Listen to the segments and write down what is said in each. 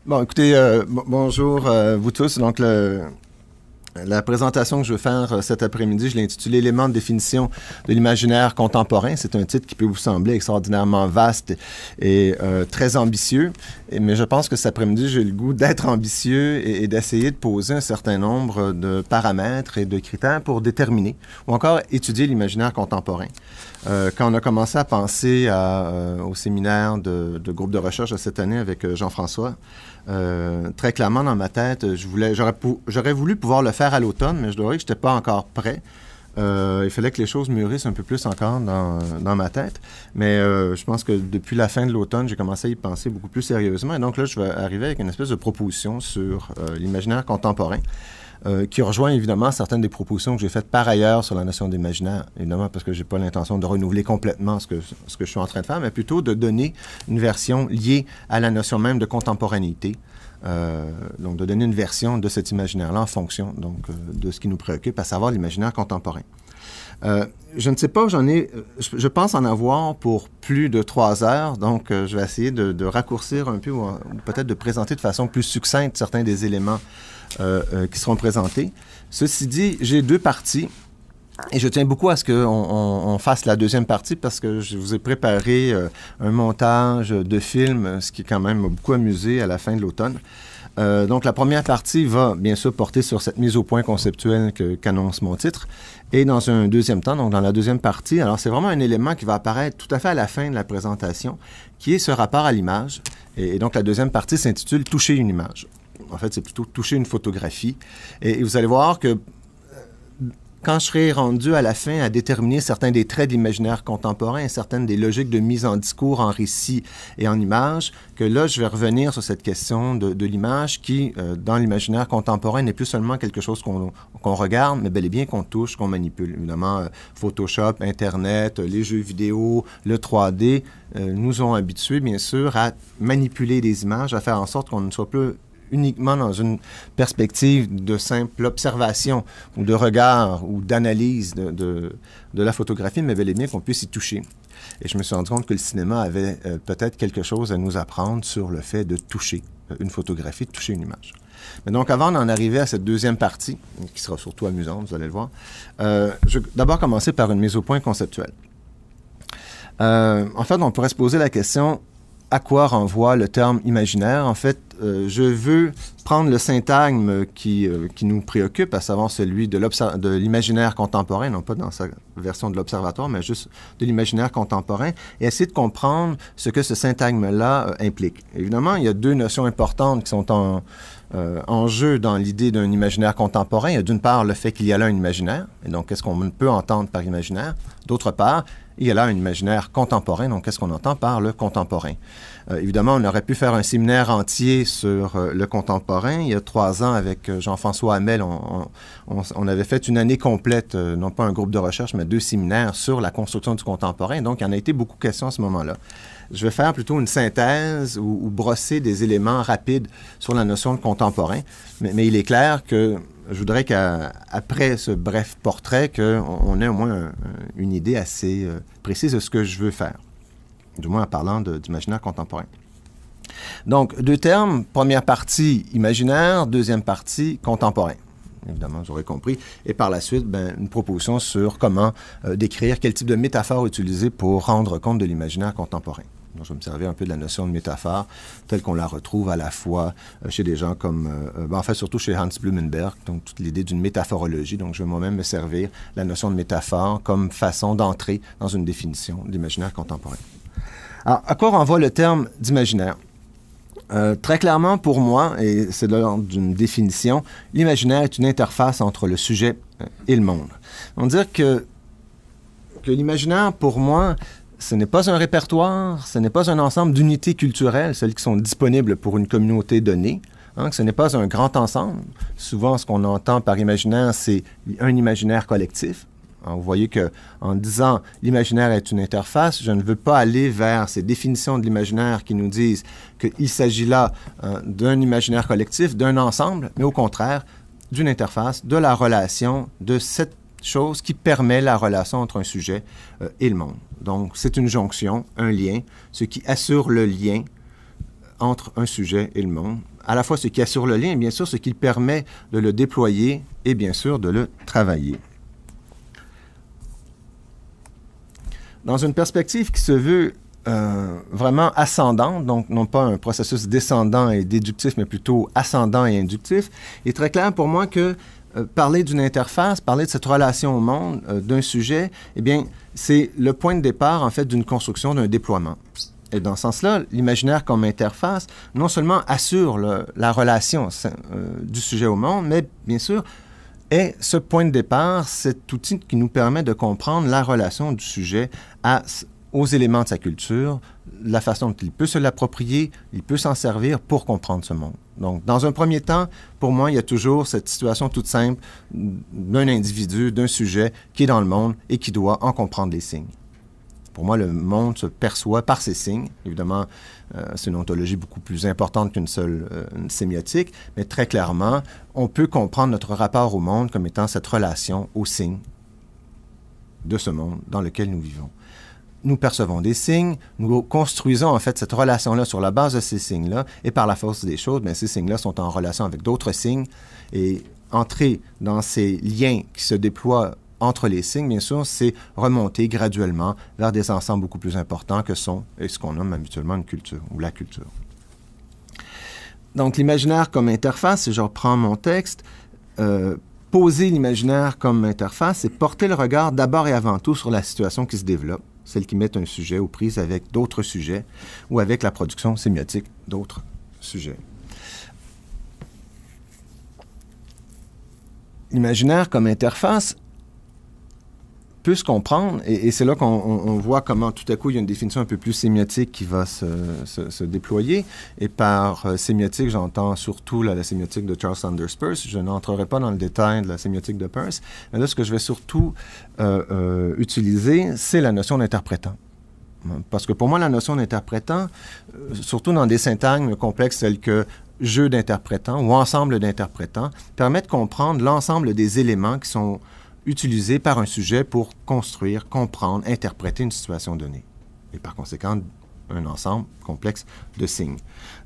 Bon, écoutez, bonjour vous tous. Donc, la présentation que je veux faire cet après-midi, je l'ai intitulée «Éléments de définition de l'imaginaire contemporain». C'est un titre qui peut vous sembler extraordinairement vaste et très ambitieux, mais je pense que cet après-midi, j'ai le goût d'être ambitieux et d'essayer de poser un certain nombre de paramètres et de critères pour déterminer ou encore étudier l'imaginaire contemporain. Quand on a commencé à penser au séminaire de groupe de recherche de cette année avec Jean-François, très clairement dans ma tête, j'aurais voulu pouvoir le faire à l'automne, mais je dois dire que je n'étais pas encore prêt. Il fallait que les choses mûrissent un peu plus encore dans ma tête. Mais je pense que depuis la fin de l'automne, j'ai commencé à y penser beaucoup plus sérieusement. Et donc là, je vais arriver avec une espèce de proposition sur l'imaginaire contemporain. Qui rejoint évidemment certaines des propositions que j'ai faites par ailleurs sur la notion d'imaginaire, évidemment parce que je n'ai pas l'intention de renouveler complètement ce que je suis en train de faire, mais plutôt de donner une version liée à la notion même de contemporanéité, donc de donner une version de cet imaginaire-là en fonction de ce qui nous préoccupe, à savoir l'imaginaire contemporain. Je ne sais pas, je pense en avoir pour plus de 3 heures, donc je vais essayer de raccourcir un peu ou peut-être de présenter de façon plus succincte certains des éléments qui seront présentés. Ceci dit, j'ai 2 parties et je tiens beaucoup à ce qu'on fasse la deuxième partie parce que je vous ai préparé un montage de film, ce qui quand même m'a beaucoup amusé à la fin de l'automne. Donc, la première partie va bien sûr porter sur cette mise au point conceptuelle qu'annonce mon titre. Et dans un deuxième temps, donc dans la deuxième partie, alors c'est vraiment un élément qui va apparaître tout à fait à la fin de la présentation, qui est ce rapport à l'image. Et donc, la deuxième partie s'intitule « Toucher une image ». En fait, c'est plutôt toucher une photographie. Et vous allez voir que quand je serai rendu à la fin à déterminer certains des traits de l'imaginaire contemporain, certaines des logiques de mise en discours, en récit et en image, que là, je vais revenir sur cette question de l'image qui, dans l'imaginaire contemporain, n'est plus seulement quelque chose qu'on regarde, mais bel et bien qu'on touche, qu'on manipule. Évidemment, Photoshop, Internet, les jeux vidéo, le 3D nous ont habitués, bien sûr, à manipuler des images, à faire en sorte qu'on ne soit plus uniquement dans une perspective de simple observation ou de regard ou d'analyse de la photographie, mais bel et bien qu'on puisse y toucher. Et je me suis rendu compte que le cinéma avait peut-être quelque chose à nous apprendre sur le fait de toucher une photographie, de toucher une image. Mais donc, avant d'en arriver à cette deuxième partie, qui sera surtout amusante, vous allez le voir, je vais d'abord commencer par une mise au point conceptuelle. En fait, on pourrait se poser la question: à quoi renvoie le terme imaginaire? En fait, je veux prendre le syntagme qui nous préoccupe, à savoir celui de l'imaginaire contemporain, non pas dans sa version de l'observatoire, mais juste de l'imaginaire contemporain, et essayer de comprendre ce que ce syntagme-là implique. Évidemment, il y a 2 notions importantes qui sont en jeu dans l'idée d'un imaginaire contemporain. Il y a d'une part le fait qu'il y a là un imaginaire, et donc qu'est-ce qu'on peut entendre par imaginaire. D'autre part, il y a là un imaginaire contemporain, donc qu'est-ce qu'on entend par le contemporain. Évidemment, on aurait pu faire un séminaire entier sur le contemporain. Il y a 3 ans, avec Jean-François Hamel, on avait fait une année complète, non pas un groupe de recherche, mais 2 séminaires sur la construction du contemporain. Donc, il y en a été beaucoup question à ce moment-là. Je vais faire plutôt une synthèse ou brosser des éléments rapides sur la notion de contemporain. Mais il est clair que je voudrais qu'après ce bref portrait, qu'on ait au moins une idée assez précise de ce que je veux faire, du moins en parlant d'imaginaire contemporain. Donc, 2 termes, première partie imaginaire, deuxième partie contemporain. Évidemment, vous aurez compris. Et par la suite, une proposition sur comment décrire, quel type de métaphore utiliser pour rendre compte de l'imaginaire contemporain. Donc, je vais me servir un peu de la notion de métaphore telle qu'on la retrouve à la fois chez des gens comme, en fait, surtout chez Hans Blumenberg, donc toute l'idée d'une métaphorologie. Donc, je vais moi-même me servir la notion de métaphore comme façon d'entrer dans une définition de l'imaginaire contemporain. Alors, à quoi renvoie le terme d'imaginaire? Très clairement, pour moi, et c'est de l'ordre d'une définition, l'imaginaire est une interface entre le sujet et le monde. On va dire que l'imaginaire, pour moi, ce n'est pas un répertoire, ce n'est pas un ensemble d'unités culturelles, celles qui sont disponibles pour une communauté donnée, que ce n'est pas un grand ensemble. Souvent, ce qu'on entend par imaginaire, c'est un imaginaire collectif. Alors, vous voyez qu'en disant l'imaginaire est une interface, je ne veux pas aller vers ces définitions de l'imaginaire qui nous disent qu'il s'agit là d'un imaginaire collectif, d'un ensemble, mais au contraire, d'une interface, de la relation, de cette chose qui permet la relation entre un sujet et le monde. Donc, c'est une jonction, un lien, ce qui assure le lien entre un sujet et le monde, à la fois ce qui assure le lien et bien sûr ce qui permet de le déployer et bien sûr de le travailler. Dans une perspective qui se veut vraiment ascendante, donc non pas un processus descendant et déductif, mais plutôt ascendant et inductif, il est très clair pour moi que parler d'une interface, parler de cette relation au monde, d'un sujet, eh bien, c'est le point de départ, en fait, d'une construction, d'un déploiement. Et dans ce sens-là, l'imaginaire comme interface, non seulement assure la relation du sujet au monde, mais bien sûr, est ce point de départ, cet outil qui nous permet de comprendre la relation du sujet aux éléments de sa culture, la façon dont il peut se l'approprier, il peut s'en servir pour comprendre ce monde. Donc, dans un premier temps, pour moi, il y a toujours cette situation toute simple d'un individu, d'un sujet qui est dans le monde et qui doit en comprendre les signes. Pour moi, le monde se perçoit par ces signes. Évidemment, c'est une ontologie beaucoup plus importante qu'une seule une sémiotique, mais très clairement, on peut comprendre notre rapport au monde comme étant cette relation aux signes de ce monde dans lequel nous vivons. Nous percevons des signes, nous construisons en fait cette relation-là sur la base de ces signes-là, et par la force des choses, bien, ces signes-là sont en relation avec d'autres signes, et entrer dans ces liens qui se déploient entre les signes, bien sûr, c'est remonter graduellement vers des ensembles beaucoup plus importants que sont ce qu'on nomme habituellement une culture, ou la culture. Donc, l'imaginaire comme interface, si je reprends mon texte, poser l'imaginaire comme interface, c'est porter le regard d'abord et avant tout sur la situation qui se développe, celle qui met un sujet aux prises avec d'autres sujets ou avec la production sémiotique d'autres sujets. L'imaginaire comme interface peut se comprendre, et c'est là qu'on voit comment tout à coup il y a une définition un peu plus sémiotique qui va se déployer. Et par sémiotique, j'entends surtout la sémiotique de Charles Sanders Peirce. Je n'entrerai pas dans le détail de la sémiotique de Peirce, mais là, ce que je vais surtout utiliser, c'est la notion d'interprétant. Parce que pour moi, la notion d'interprétant, surtout dans des syntagmes complexes tels que jeu d'interprétants ou ensemble d'interprétants, permet de comprendre l'ensemble des éléments qui sont utilisé par un sujet pour construire, comprendre, interpréter une situation donnée. Et par conséquent, un ensemble complexe de signes.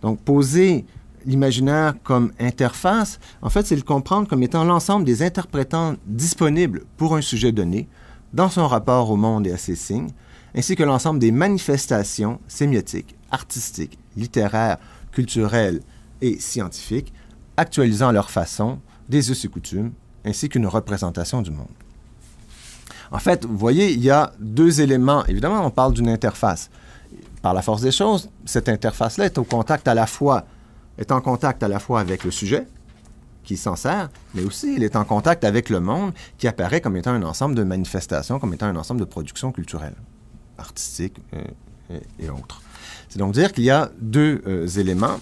Donc, poser l'imaginaire comme interface, en fait, c'est le comprendre comme étant l'ensemble des interprétants disponibles pour un sujet donné, dans son rapport au monde et à ses signes, ainsi que l'ensemble des manifestations sémiotiques, artistiques, littéraires, culturelles et scientifiques, actualisant leur façon, des us et coutumes, ainsi qu'une représentation du monde. En fait, vous voyez, il y a deux éléments. Évidemment, on parle d'une interface. Par la force des choses, cette interface-là est en contact à la fois avec le sujet, qui s'en sert, mais aussi il est en contact avec le monde, qui apparaît comme étant un ensemble de manifestations, comme étant un ensemble de productions culturelles, artistiques et autres. C'est donc dire qu'il y a deux éléments.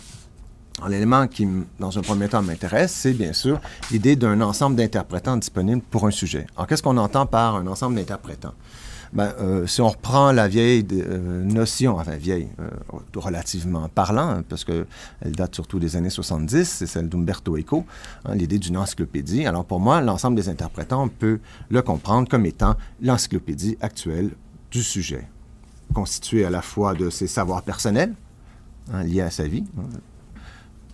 L'élément qui, dans un premier temps, m'intéresse, c'est bien sûr l'idée d'un ensemble d'interprétants disponibles pour un sujet. Alors, qu'est-ce qu'on entend par un ensemble d'interprétants? Si on reprend la vieille notion, enfin vieille, relativement parlant, hein, parce qu'elle date surtout des années 70, c'est celle d'Umberto Eco, hein, l'idée d'une encyclopédie. Alors, pour moi, l'ensemble des interprétants, on peut le comprendre comme étant l'encyclopédie actuelle du sujet, constituée à la fois de ses savoirs personnels, hein, liés à sa vie, hein,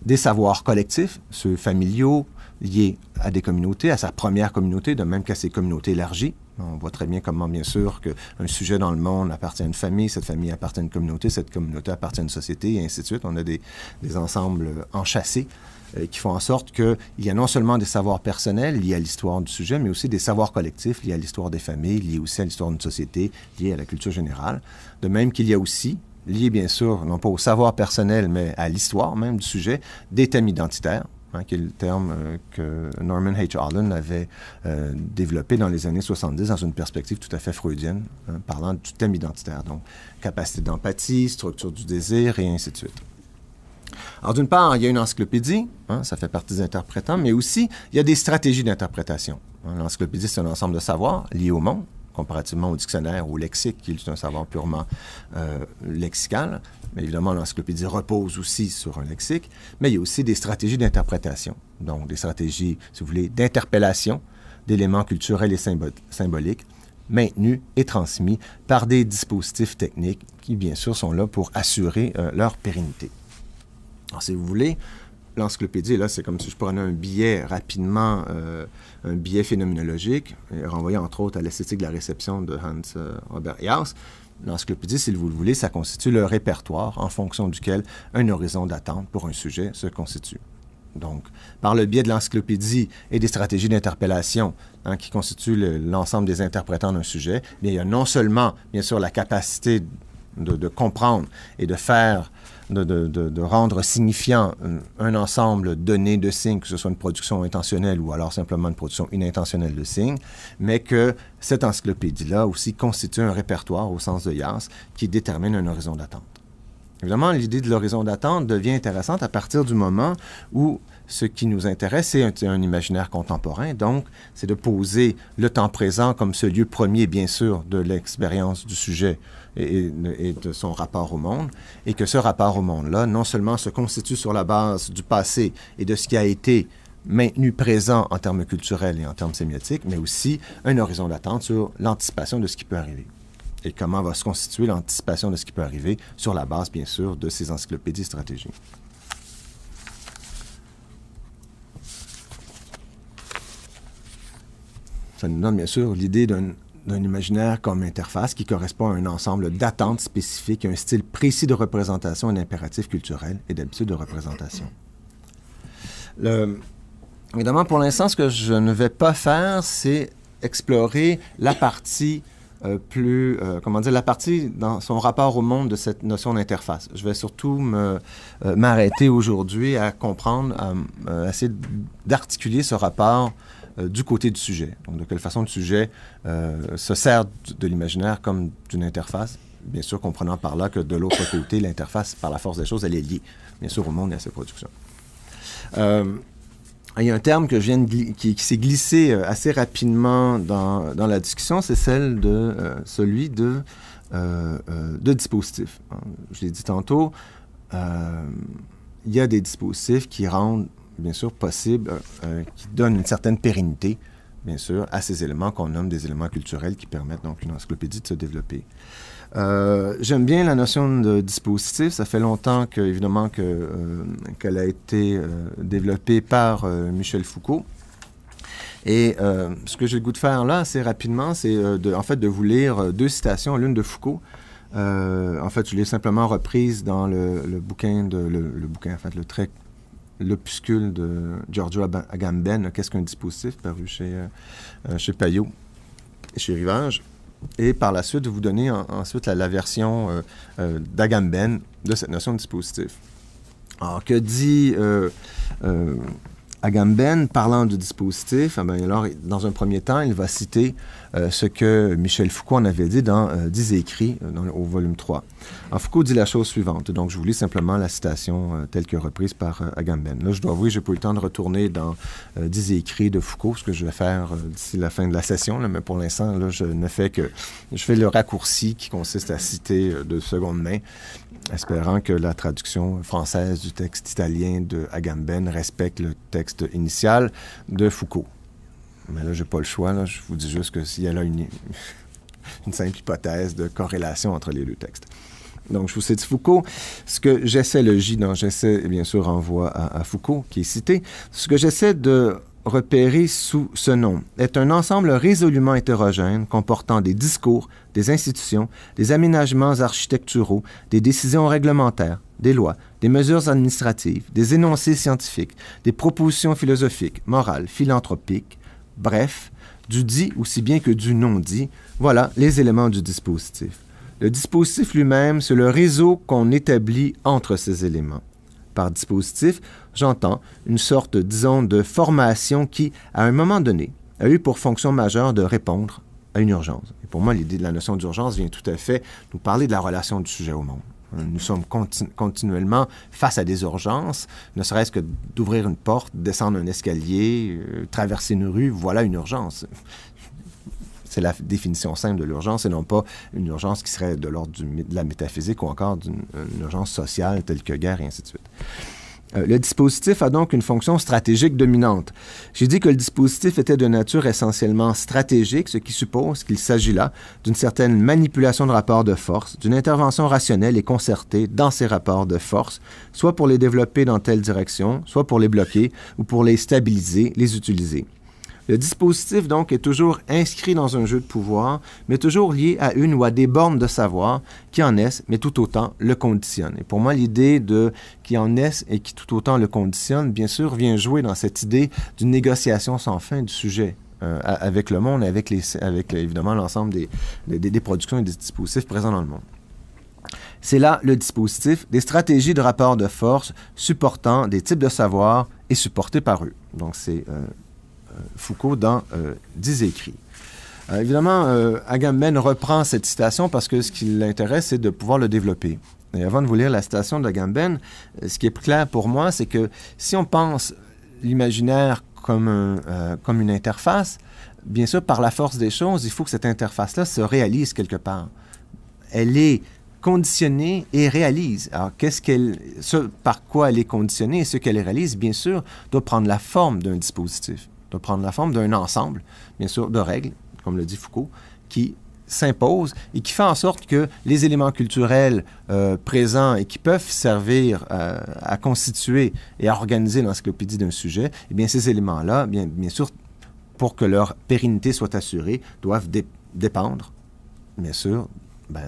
des savoirs collectifs, ceux familiaux, liés à des communautés, à sa première communauté, de même qu'à ses communautés élargies. On voit très bien comment, bien sûr, qu'un sujet dans le monde appartient à une famille, cette famille appartient à une communauté, cette communauté appartient à une société, et ainsi de suite. On a des ensembles enchâssés qui font en sorte qu'il y a non seulement des savoirs personnels liés à l'histoire du sujet, mais aussi des savoirs collectifs liés à l'histoire des familles, liés aussi à l'histoire d'une société, liés à la culture générale. De même qu'il y a aussi, lié bien sûr, non pas au savoir personnel, mais à l'histoire même du sujet, des thèmes identitaires, hein, qui est le terme que Norman H. Allen avait développé dans les années 70 dans une perspective tout à fait freudienne, hein, parlant du thème identitaire. Donc, capacité d'empathie, structure du désir, et ainsi de suite. Alors, d'une part, il y a une encyclopédie, hein, ça fait partie des interprétants, mais aussi, il y a des stratégies d'interprétation. Hein, l'encyclopédie, c'est un ensemble de savoirs liés au monde, comparativement au dictionnaire ou au lexique, qui est un savoir purement lexical. Mais évidemment, l'encyclopédie repose aussi sur un lexique, mais il y a aussi des stratégies d'interprétation, donc des stratégies, si vous voulez, d'interpellation d'éléments culturels et symboliques, maintenus et transmis par des dispositifs techniques qui, bien sûr, sont là pour assurer leur pérennité. Alors, si vous voulez, l'encyclopédie, là, c'est comme si je prenais un billet rapidement, un billet phénoménologique, et renvoyé entre autres à l'esthétique de la réception de Hans Robert Jauss. L'encyclopédie, si vous le voulez, ça constitue le répertoire en fonction duquel un horizon d'attente pour un sujet se constitue. Donc, par le biais de l'encyclopédie et des stratégies d'interpellation qui constituent l'ensemble des interprétants d'un sujet, bien, il y a non seulement, bien sûr, la capacité de comprendre et de faire, de rendre signifiant un ensemble donné de signes, que ce soit une production intentionnelle ou alors simplement une production inintentionnelle de signes, mais que cette encyclopédie-là aussi constitue un répertoire au sens de Jauss qui détermine un horizon d'attente. Évidemment, l'idée de l'horizon d'attente devient intéressante à partir du moment où ce qui nous intéresse, c'est un imaginaire contemporain. Donc, c'est de poser le temps présent comme ce lieu premier, bien sûr, de l'expérience du sujet et de son rapport au monde, et que ce rapport au monde-là, non seulement se constitue sur la base du passé et de ce qui a été maintenu présent en termes culturels et en termes sémiotiques, mais aussi un horizon d'attente sur l'anticipation de ce qui peut arriver. Et comment va se constituer l'anticipation de ce qui peut arriver sur la base, bien sûr, de ces encyclopédies stratégiques. Ça nous donne, bien sûr, l'idée d'un imaginaire comme interface qui correspond à un ensemble d'attentes spécifiques, un style précis de représentation, un impératif culturel et d'habitude de représentation. Évidemment, pour l'instant, ce que je ne vais pas faire, c'est explorer la partie la partie dans son rapport au monde de cette notion d'interface. Je vais surtout m'arrêter aujourd'hui à comprendre, à essayer d'articuler ce rapport du côté du sujet. Donc, de quelle façon le sujet se sert de l'imaginaire comme d'une interface, bien sûr comprenant par là que de l'autre côté, l'interface, par la force des choses, elle est liée, bien sûr, au monde et à ses productions. Il y a un terme que qui s'est glissé assez rapidement dans la discussion, c'est celui de dispositif. Je l'ai dit tantôt, il y a des dispositifs qui rendent, bien sûr, possible, qui donnent une certaine pérennité, bien sûr, à ces éléments qu'on nomme des éléments culturels qui permettent donc une encyclopédie de se développer. J'aime bien la notion de dispositif. Ça fait longtemps évidemment qu'elle a été développée par Michel Foucault. Et ce que j'ai le goût de faire là, assez rapidement, c'est en fait de vous lire deux citations, l'une de Foucault. En fait, je l'ai simplement reprise dans le bouquin, en fait, l'opuscule de Giorgio Agamben, Qu'est-ce qu'un dispositif, paru chez Payot et chez Rivage. Et par la suite, de vous donner ensuite la version d'Agamben de cette notion de dispositif. Alors, que dit Agamben, parlant du dispositif? Alors, dans un premier temps, il va citer ce que Michel Foucault en avait dit dans « 10 écrits » au volume 3. Alors, Foucault dit la chose suivante. Donc, je vous lis simplement la citation telle que reprise par Agamben. Là, je dois avouer, je n'ai pas eu le temps de retourner dans 10 écrits de Foucault, ce que je vais faire d'ici la fin de la session. Là, mais pour l'instant, là, je fais le raccourci qui consiste à citer de seconde main, espérant que la traduction française du texte italien de Agamben respecte le texte initial de Foucault. Mais là, je n'ai pas le choix. Là. Je vous dis juste que s'il y a là une simple hypothèse de corrélation entre les deux textes. Donc, je vous cite Foucault. Ce que j'essaie, le J dans j'essaie, bien sûr, renvoie à Foucault, qui est cité. Ce que j'essaie de repérer sous ce nom est un ensemble résolument hétérogène comportant des discours, des institutions, des aménagements architecturaux, des décisions réglementaires, des lois, des mesures administratives, des énoncés scientifiques, des propositions philosophiques, morales, philanthropiques, bref, du dit aussi bien que du non-dit, voilà les éléments du dispositif. Le dispositif lui-même, c'est le réseau qu'on établit entre ces éléments. Par dispositif, j'entends une sorte, disons, de formation qui, à un moment donné, a eu pour fonction majeure de répondre à une urgence. Et pour moi, l'idée de la notion d'urgence vient tout à fait nous parler de la relation du sujet au monde. Nous sommes continuellement face à des urgences, ne serait-ce que d'ouvrir une porte, descendre un escalier, traverser une rue, voilà une urgence. C'est la définition simple de l'urgence et non pas une urgence qui serait de l'ordre de la métaphysique ou encore d'une urgence sociale telle que guerre et ainsi de suite. Le dispositif a donc une fonction stratégique dominante. J'ai dit que le dispositif était de nature essentiellement stratégique, ce qui suppose qu'il s'agit là d'une certaine manipulation de rapports de force, d'une intervention rationnelle et concertée dans ces rapports de force, soit pour les développer dans telle direction, soit pour les bloquer ou pour les stabiliser, les utiliser. Le dispositif, donc, est toujours inscrit dans un jeu de pouvoir, mais toujours lié à une ou à des bornes de savoir qui en naissent, mais tout autant le conditionnent. Et pour moi, l'idée de qui en naissent et qui tout autant le conditionnent, bien sûr, vient jouer dans cette idée d'une négociation sans fin du sujet avec le monde, avec évidemment l'ensemble des productions et des dispositifs présents dans le monde. C'est là le dispositif, des stratégies de rapport de force supportant des types de savoir et supportés par eux. Donc, c'est Foucault dans 10 écrits. Évidemment, Agamben reprend cette citation parce que ce qui l'intéresse, c'est de pouvoir le développer. Et avant de vous lire la citation d'Agamben, ce qui est plus clair pour moi, c'est que si on pense l'imaginaire comme une interface, bien sûr, par la force des choses, il faut que cette interface-là se réalise quelque part. Elle est conditionnée et réalise. Alors, ce par quoi elle est conditionnée et ce qu'elle réalise, bien sûr, doit prendre la forme d'un dispositif, doit prendre la forme d'un ensemble, bien sûr, de règles, comme le dit Foucault, qui s'imposent et qui fait en sorte que les éléments culturels présents et qui peuvent servir à constituer et à organiser l'encyclopédie d'un sujet, eh bien, ces éléments-là, bien sûr, pour que leur pérennité soit assurée, doivent dépendre, bien sûr,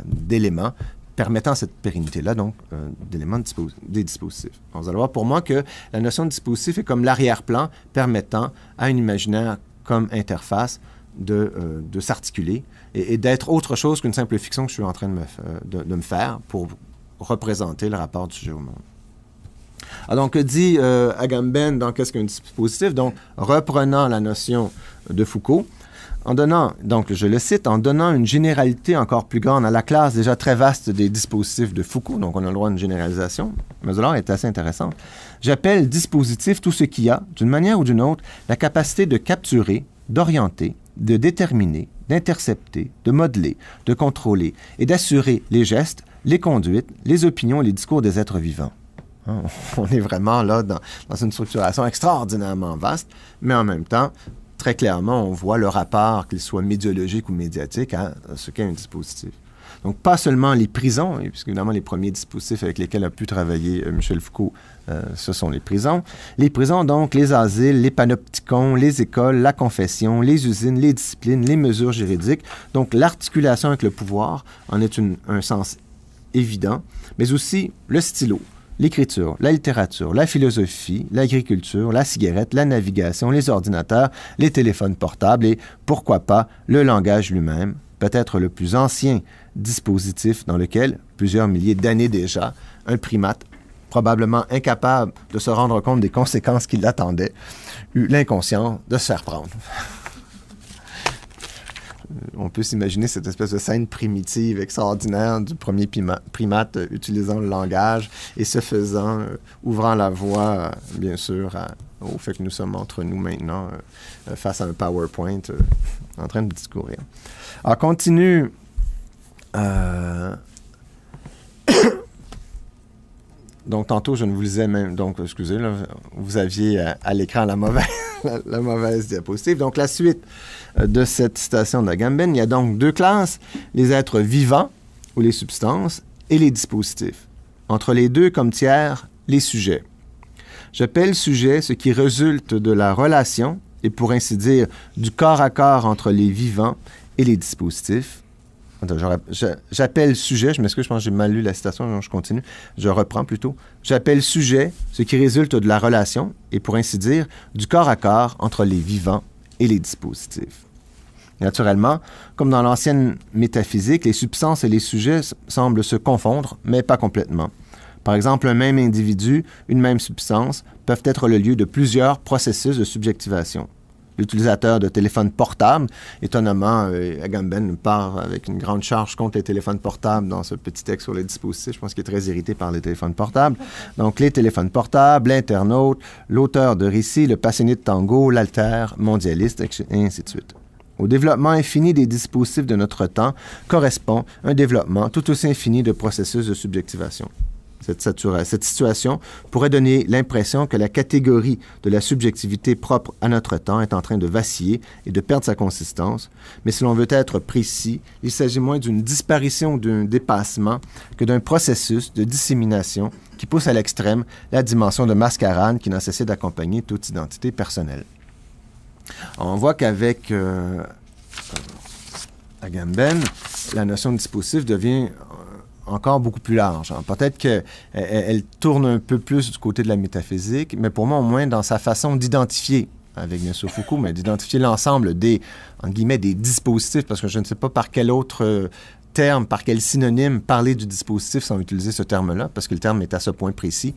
d'éléments permettant cette pérennité-là, donc d'éléments des dispositifs. Donc, vous allez voir pour moi que la notion de dispositif est comme l'arrière-plan permettant à un imaginaire comme interface de s'articuler et d'être autre chose qu'une simple fiction que je suis en train de me faire pour représenter le rapport du sujet au monde. Alors, donc, que dit Agamben dans Qu'est-ce qu'un dispositif? Donc, reprenant la notion de Foucault, en donnant, donc je le cite, en donnant une généralité encore plus grande à la classe déjà très vaste des dispositifs de Foucault, donc on a le droit à une généralisation, mais cela est assez intéressante, j'appelle dispositif tout ce qui a, d'une manière ou d'une autre, la capacité de capturer, d'orienter, de déterminer, d'intercepter, de modeler, de contrôler et d'assurer les gestes, les conduites, les opinions et les discours des êtres vivants. On est vraiment là dans une structuration extraordinairement vaste, mais en même temps, très clairement, on voit le rapport, qu'il soit médiologique ou médiatique, à ce qu'est un dispositif. Donc, pas seulement les prisons, puisque évidemment, les premiers dispositifs avec lesquels a pu travailler Michel Foucault, ce sont les prisons. Les prisons, donc, les asiles, les panopticons, les écoles, la confession, les usines, les disciplines, les mesures juridiques. Donc, l'articulation avec le pouvoir en est un sens évident, mais aussi le stylo, l'écriture, la littérature, la philosophie, l'agriculture, la cigarette, la navigation, les ordinateurs, les téléphones portables et, pourquoi pas, le langage lui-même, peut-être le plus ancien dispositif dans lequel, plusieurs milliers d'années déjà, un primate, probablement incapable de se rendre compte des conséquences qui l'attendaient, eut l'inconscience de se faire prendre. On peut s'imaginer cette espèce de scène primitive extraordinaire du premier primate utilisant le langage et ce faisant, ouvrant la voie, bien sûr, au fait que nous sommes entre nous maintenant face à un PowerPoint en train de discourir. Alors, continue. Donc, tantôt, je ne vous lisais même... Donc, excusez, là, vous aviez à l'écran la mauvaise diapositive. Donc, la suite de cette citation d'Agamben, il y a donc deux classes, les êtres vivants, ou les substances, et les dispositifs. Entre les deux, comme tiers, les sujets. J'appelle sujet ce qui résulte de la relation, et pour ainsi dire, du corps à corps entre les vivants et les dispositifs. J'appelle sujet, je m'excuse, je pense que j'ai mal lu la citation, donc je continue. Je reprends plutôt. J'appelle sujet ce qui résulte de la relation, et pour ainsi dire, du corps à corps entre les vivants et les dispositifs. Naturellement, comme dans l'ancienne métaphysique, les substances et les sujets semblent se confondre, mais pas complètement. Par exemple, un même individu, une même substance, peuvent être le lieu de plusieurs processus de subjectivation. L'utilisateur de téléphones portables, étonnamment, Agamben part avec une grande charge contre les téléphones portables dans ce petit texte sur les dispositifs. Je pense qu'il est très irrité par les téléphones portables. Donc, les téléphones portables, l'internaute, l'auteur de récits, le passionné de tango, l'altère, mondialiste, et ainsi de suite. Au développement infini des dispositifs de notre temps correspond un développement tout aussi infini de processus de subjectivation. Cette situation pourrait donner l'impression que la catégorie de la subjectivité propre à notre temps est en train de vaciller et de perdre sa consistance, mais si l'on veut être précis, il s'agit moins d'une disparition ou d'un dépassement que d'un processus de dissémination qui pousse à l'extrême la dimension de mascarade qui n'a cessé d'accompagner toute identité personnelle. On voit qu'avec Agamben, la notion de dispositif devient encore beaucoup plus large. Peut-être qu'elle tourne un peu plus du côté de la métaphysique, mais pour moi, au moins, dans sa façon d'identifier, avec bien sûr Foucault, mais d'identifier l'ensemble des, entre guillemets, des dispositifs, parce que je ne sais pas par quel autre terme, par quel synonyme parler du dispositif sans utiliser ce terme-là, parce que le terme est à ce point précis.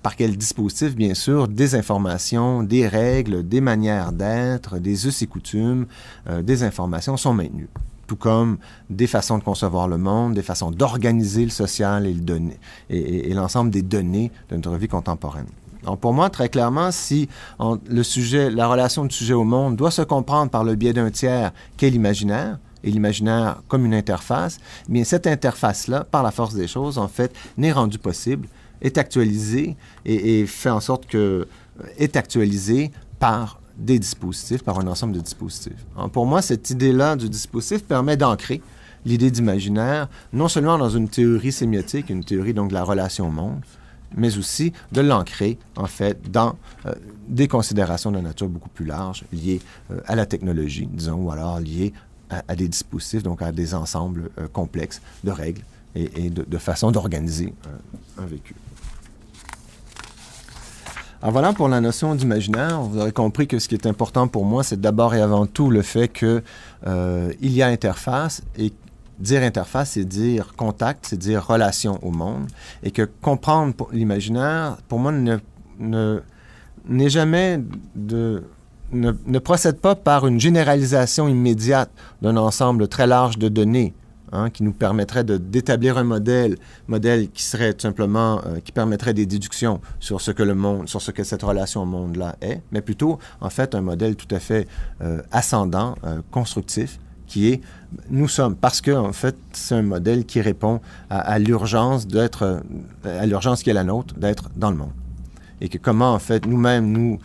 Par quel dispositif, bien sûr, des informations, des règles, des manières d'être, des us et coutumes, des informations sont maintenues. Tout comme des façons de concevoir le monde, des façons d'organiser le social et l'ensemble des données de notre vie contemporaine. Donc pour moi, très clairement, si la relation du sujet au monde doit se comprendre par le biais d'un tiers qu'est l'imaginaire, et l'imaginaire comme une interface, bien cette interface-là, par la force des choses, en fait, n'est rendue possible, est actualisée et fait en sorte que est actualisée par des dispositifs, par un ensemble de dispositifs. Alors pour moi, cette idée-là du dispositif permet d'ancrer l'idée d'imaginaire, non seulement dans une théorie sémiotique, une théorie donc de la relation au monde, mais aussi de l'ancrer, en fait, dans des considérations de nature beaucoup plus large, liées à la technologie, disons, ou alors liées à des dispositifs, donc à des ensembles complexes de règles et de façon d'organiser un vécu. Alors voilà pour la notion d'imaginaire. Vous aurez compris que ce qui est important pour moi, c'est d'abord et avant tout le fait qu'il y a interface, et dire interface, c'est dire contact, c'est dire relation au monde, et que comprendre l'imaginaire, pour moi, n'est jamais ne procède pas par une généralisation immédiate d'un ensemble très large de données, qui nous permettrait d'établir un modèle qui serait tout simplement, qui permettrait des déductions sur ce que le monde, sur ce que cette relation au monde-là est, mais plutôt, en fait, un modèle tout à fait ascendant, constructif, qui est, nous sommes, parce que, en fait, c'est un modèle qui répond à l'urgence d'être, à l'urgence qui est la nôtre, d'être dans le monde. Et que comment, en fait, nous-mêmes, nous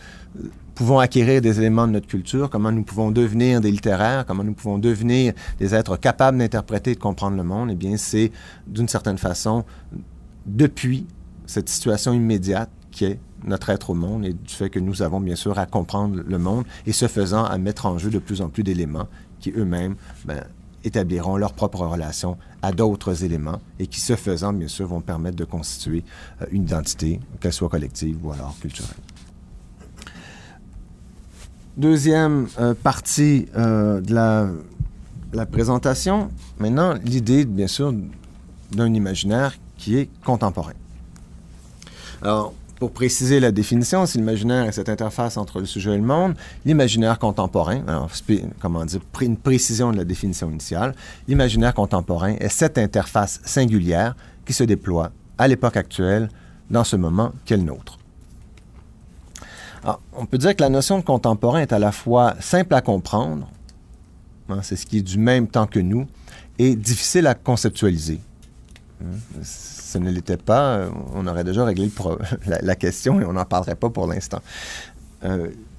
pouvons acquérir des éléments de notre culture, comment nous pouvons devenir des littéraires, comment nous pouvons devenir des êtres capables d'interpréter et de comprendre le monde, eh bien, c'est, d'une certaine façon, depuis cette situation immédiate qui est notre être au monde et du fait que nous avons, bien sûr, à comprendre le monde et, ce faisant, à mettre en jeu de plus en plus d'éléments qui, eux-mêmes, établiront leur propre relation à d'autres éléments et qui, ce faisant, bien sûr, vont permettre de constituer une identité, qu'elle soit collective ou alors culturelle. Deuxième partie de la présentation, maintenant, l'idée, bien sûr, d'un imaginaire qui est contemporain. Alors, pour préciser la définition, si l'imaginaire est cette interface entre le sujet et le monde, l'imaginaire contemporain, alors, comment dire, une précision de la définition initiale, l'imaginaire contemporain est cette interface singulière qui se déploie à l'époque actuelle, dans ce moment qu'est le nôtre. Alors, on peut dire que la notion de contemporain est à la fois simple à comprendre, c'est ce qui est du même temps que nous, et difficile à conceptualiser. Ce ne l'était pas, on aurait déjà réglé la question et on n'en parlerait pas pour l'instant.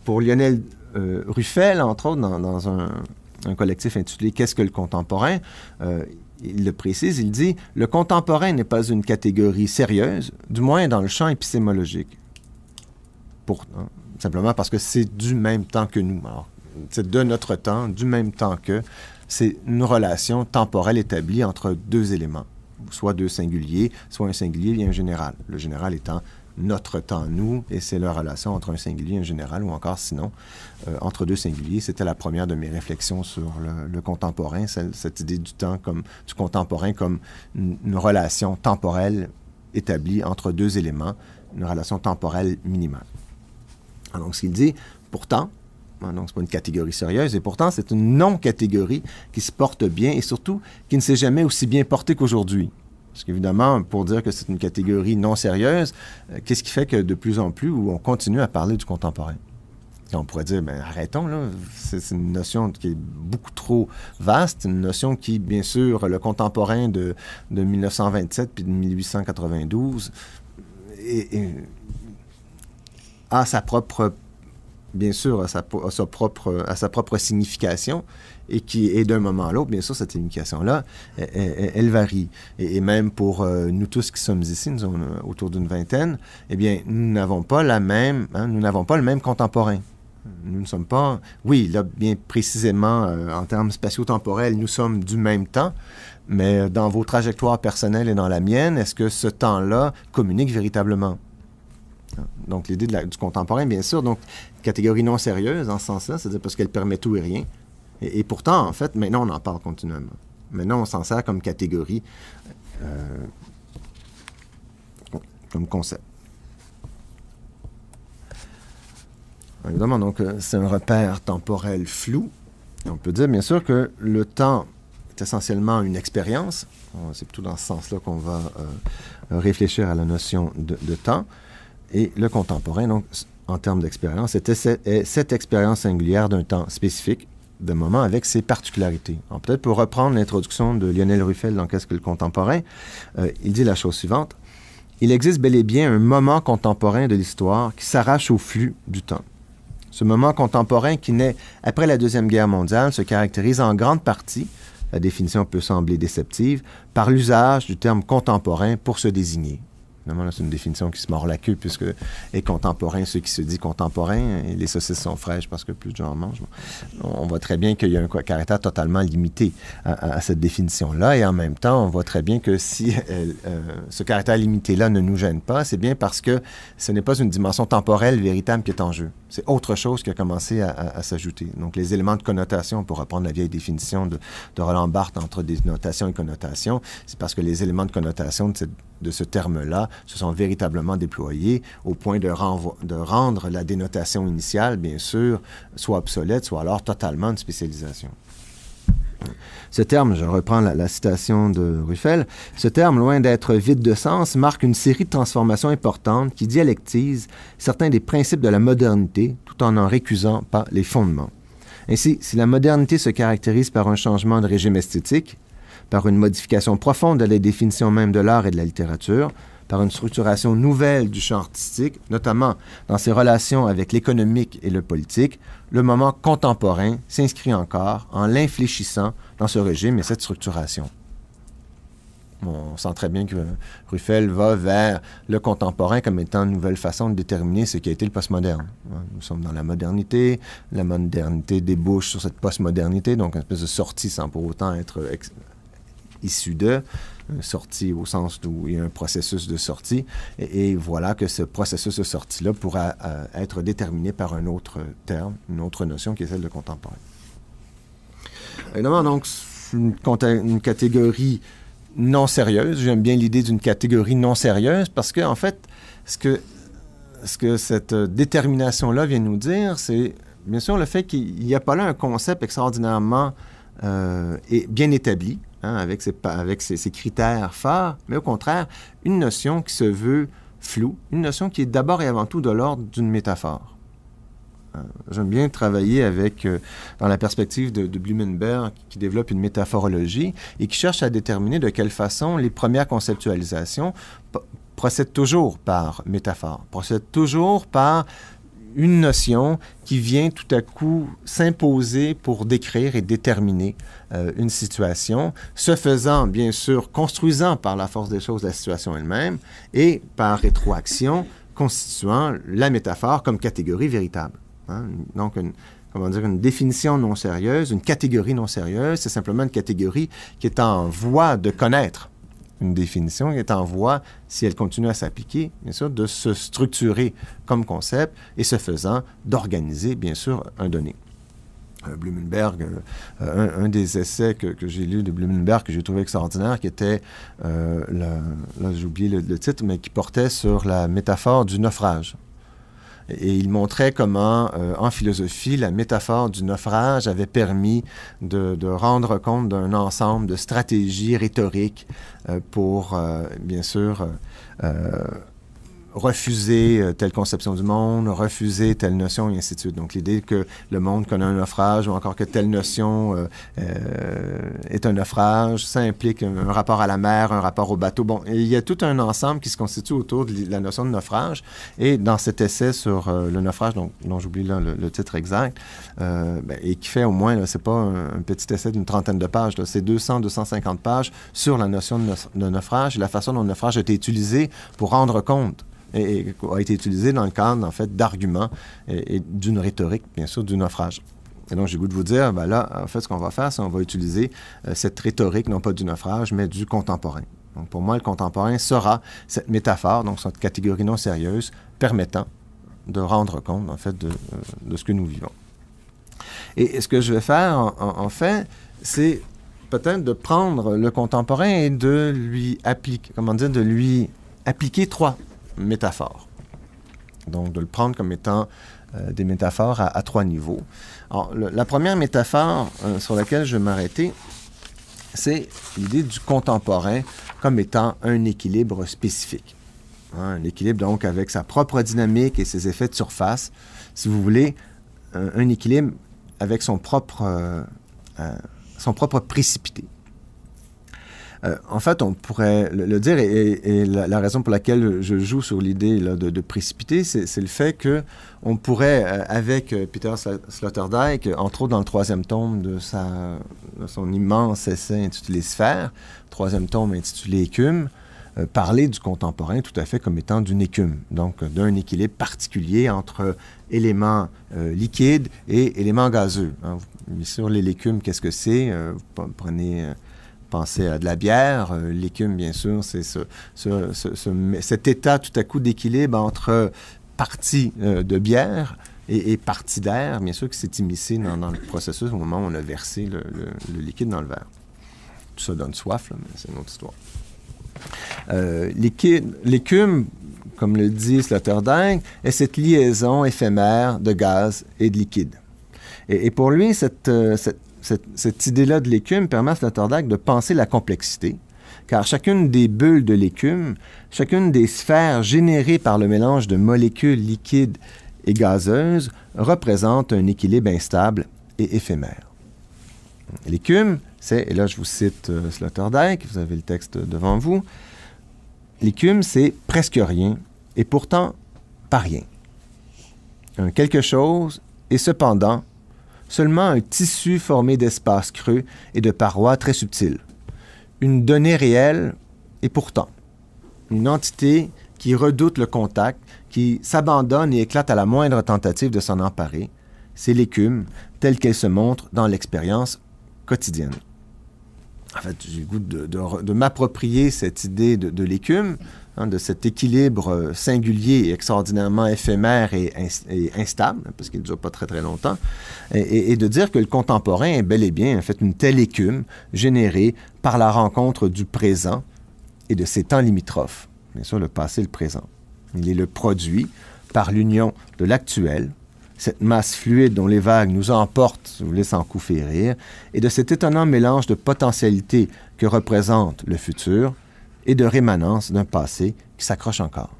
Pour Lionel Ruffel, entre autres, dans un collectif intitulé « Qu'est-ce que le contemporain ?», il le précise, il dit « Le contemporain n'est pas une catégorie sérieuse, du moins dans le champ épistémologique. » Simplement parce que c'est du même temps que nous. C'est de notre temps, du même temps que. C'est une relation temporelle établie entre deux éléments, soit deux singuliers, soit un singulier et un général. Le général étant notre temps, nous, et c'est la relation entre un singulier et un général, ou encore sinon, entre deux singuliers. C'était la première de mes réflexions sur le contemporain, cette idée du temps du contemporain comme une relation temporelle établie entre deux éléments, une relation temporelle minimale. Alors, donc, ce qu'il dit, pourtant, donc c'est pas une catégorie sérieuse, et pourtant, c'est une non-catégorie qui se porte bien et surtout qui ne s'est jamais aussi bien portée qu'aujourd'hui. Parce qu'évidemment, pour dire que c'est une catégorie non sérieuse, qu'est-ce qui fait que de plus en plus, on continue à parler du contemporain? On pourrait dire, ben arrêtons, là. C'est une notion qui est beaucoup trop vaste, une notion qui, bien sûr, le contemporain de 1927 puis de 1892 a sa propre, bien sûr, à sa propre signification, et qui est d'un moment à l'autre, bien sûr, cette signification-là, elle varie. Et même pour nous tous qui sommes ici, nous sommes autour d'une vingtaine, eh bien, nous n'avons pas la même, nous n'avons pas le même contemporain. Nous ne sommes pas, oui, là, bien précisément, en termes spatio-temporels, nous sommes du même temps, mais dans vos trajectoires personnelles et dans la mienne, est-ce que ce temps-là communique véritablement? Donc, l'idée du contemporain, bien sûr, donc, catégorie non sérieuse, en ce sens-là, c'est-à-dire parce qu'elle permet tout et rien. Et pourtant, en fait, maintenant, on en parle continuellement. Maintenant, on s'en sert comme catégorie, comme concept. Évidemment, donc, c'est un repère temporel flou. On peut dire, bien sûr, que le temps est essentiellement une expérience. C'est plutôt dans ce sens-là qu'on va réfléchir à la notion de temps. Et le contemporain, donc, en termes d'expérience, est cette expérience singulière d'un temps spécifique, d'un moment avec ses particularités. Peut-être pour reprendre l'introduction de Lionel Ruffel dans Qu'est-ce que le contemporain, il dit la chose suivante. Il existe bel et bien un moment contemporain de l'histoire qui s'arrache au flux du temps. Ce moment contemporain qui naît après la Deuxième Guerre mondiale se caractérise en grande partie, la définition peut sembler déceptive, par l'usage du terme contemporain pour se désigner. Évidemment, c'est une définition qui se mord la queue, puisque est contemporain, ceux qui se disent contemporain, et les saucisses sont fraîches parce que plus de gens en mangent. On voit très bien qu'il y a un caractère totalement limité à cette définition-là, et en même temps, on voit très bien que si ce caractère limité-là ne nous gêne pas, c'est bien parce que ce n'est pas une dimension temporelle véritable qui est en jeu. C'est autre chose qui a commencé à s'ajouter. Donc, les éléments de connotation, pour reprendre la vieille définition de Roland Barthes entre dénotation et connotation, c'est parce que les éléments de connotation de ce terme-là se sont véritablement déployés au point de rendre la dénotation initiale, bien sûr, soit obsolète, soit alors totalement une spécialisation. Ce terme, je reprends la citation de Ruffel, ce terme, loin d'être vide de sens, marque une série de transformations importantes qui dialectisent certains des principes de la modernité tout en récusant pas les fondements. Ainsi, si la modernité se caractérise par un changement de régime esthétique, par une modification profonde de la définition même de l'art et de la littérature, par une structuration nouvelle du champ artistique, notamment dans ses relations avec l'économique et le politique, le moment contemporain s'inscrit encore en l'infléchissant dans ce régime et cette structuration. On sent très bien que Ruffel va vers le contemporain comme étant une nouvelle façon de déterminer ce qui a été le postmoderne. Nous sommes dans la modernité débouche sur cette postmodernité, donc une espèce de sortie sans pour autant être issu de, sortie au sens où il y a un processus de sortie, et voilà que ce processus de sortie-là pourra être déterminé par un autre terme, une autre notion qui est celle de contemporain. Évidemment, donc, une catégorie non sérieuse. J'aime bien l'idée d'une catégorie non sérieuse parce que, en fait, ce que cette détermination-là vient nous dire, c'est bien sûr le fait qu'il n'y a pas là un concept extraordinairement bien établi, avec ses critères forts, mais au contraire, une notion qui se veut floue, une notion qui est d'abord et avant tout de l'ordre d'une métaphore. J'aime bien travailler dans la perspective de Blumenberg, qui développe une métaphorologie et qui cherche à déterminer de quelle façon les premières conceptualisations procèdent toujours par métaphore, procèdent toujours par une notion qui vient tout à coup s'imposer pour décrire et déterminer une situation, se faisant, bien sûr, construisant par la force des choses la situation elle-même et par rétroaction, constituant la métaphore comme catégorie véritable. Donc, une définition non sérieuse, une catégorie non sérieuse, c'est simplement une catégorie qui est en voie de connaître une définition, qui est en voie, si elle continue à s'appliquer, bien sûr, de se structurer comme concept et ce faisant, d'organiser, bien sûr, un donné. Blumenberg, un des essais que j'ai lus de Blumenberg que j'ai trouvé extraordinaire, qui était, là j'ai oublié le titre, mais qui portait sur la métaphore du naufrage. Et il montrait comment, en philosophie, la métaphore du naufrage avait permis de rendre compte d'un ensemble de stratégies rhétoriques pour, bien sûr, refuser telle conception du monde, refuser telle notion, et ainsi de suite. Donc, l'idée que le monde connaît un naufrage ou encore que telle notion est un naufrage, ça implique un rapport à la mer, un rapport au bateau. Bon, il y a tout un ensemble qui se constitue autour de la notion de naufrage. Et dans cet essai sur le naufrage, dont j'oublie là le titre exact, et qui fait au moins, c'est pas un petit essai d'une trentaine de pages, c'est 200-250 pages sur la notion de naufrage et la façon dont le naufrage a été utilisé pour rendre compte et a été utilisé dans le cadre, en fait, d'arguments et d'une rhétorique, bien sûr, du naufrage. Et donc, j'ai le goût de vous dire, là, en fait, ce qu'on va faire, c'est qu'on va utiliser cette rhétorique, non pas du naufrage, mais du contemporain. Donc, pour moi, le contemporain sera cette métaphore, donc cette catégorie non sérieuse, permettant de rendre compte, en fait, de ce que nous vivons. Et ce que je vais faire, en fait, c'est peut-être de prendre le contemporain et de lui appliquer, de lui appliquer 3 métaphores. Donc, de le prendre comme étant des métaphores à 3 niveaux. Alors, la première métaphore sur laquelle je vais m'arrêter, c'est l'idée du contemporain comme étant un équilibre spécifique. Un équilibre, donc, avec sa propre dynamique et ses effets de surface. Si vous voulez, un équilibre avec son propre précipité. En fait, on pourrait le dire, et la raison pour laquelle je joue sur l'idée de précipiter, c'est le fait qu'on pourrait, avec Peter Sloterdijk, entre autres dans le 3e tome de son immense essai intitulé Sphère, 3e tome intitulé Écume, parler du contemporain tout à fait comme étant d'une écume, donc d'un équilibre particulier entre éléments liquides et éléments gazeux. Hein. Bien sûr, l'écume, qu'est-ce que c'est? Pensez à de la bière. L'écume, bien sûr, c'est cet état tout à coup d'équilibre entre partie de bière et partie d'air, bien sûr, qui s'est immiscé dans le processus au moment où on a versé le liquide dans le verre. Tout ça donne soif, là, mais c'est une autre histoire. L'écume, comme le dit Sloterdijk, est cette liaison éphémère de gaz et de liquide. Et pour lui, cette idée-là de l'écume permet à Sloterdijk de penser la complexité, car chacune des bulles de l'écume, chacune des sphères générées par le mélange de molécules liquides et gazeuses représente un équilibre instable et éphémère. L'écume, et là je vous cite Sloterdijk, vous avez le texte devant vous, l'écume, c'est presque rien et pourtant pas rien. Un quelque chose et cependant seulement un tissu formé d'espaces creux et de parois très subtiles. Une donnée réelle et pourtant une entité qui redoute le contact, qui s'abandonne et éclate à la moindre tentative de s'en emparer. C'est l'écume telle qu'elle se montre dans l'expérience quotidienne. En fait, j'ai le goût de m'approprier cette idée de l'écume, de cet équilibre singulier et extraordinairement éphémère et instable, parce qu'il ne dure pas très très longtemps, et de dire que le contemporain est bel et bien en fait une telle écume générée par la rencontre du présent et de ses temps limitrophes, bien sûr le passé et le présent. Il est le produit, par l'union de l'actuel, cette masse fluide dont les vagues nous emportent, si vous voulez, sans coup férir, et de cet étonnant mélange de potentialités que représente le futur et de rémanence d'un passé qui s'accroche encore.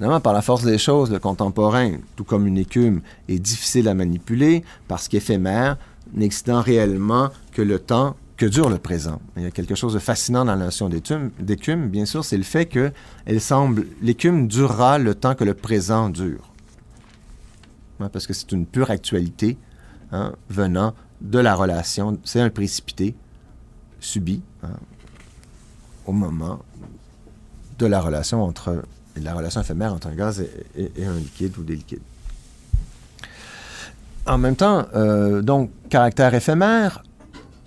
Évidemment, par la force des choses, le contemporain, tout comme une écume, est difficile à manipuler parce qu'éphémère, n'existant réellement que le temps que dure le présent. Il y a quelque chose de fascinant dans la notion d'écume, bien sûr, c'est le fait que l'écume durera le temps que le présent dure. Ouais, parce que c'est une pure actualité venant de la relation, c'est un précipité subi au moment de la relation éphémère entre un gaz et un liquide ou des liquides. En même temps, donc, caractère éphémère,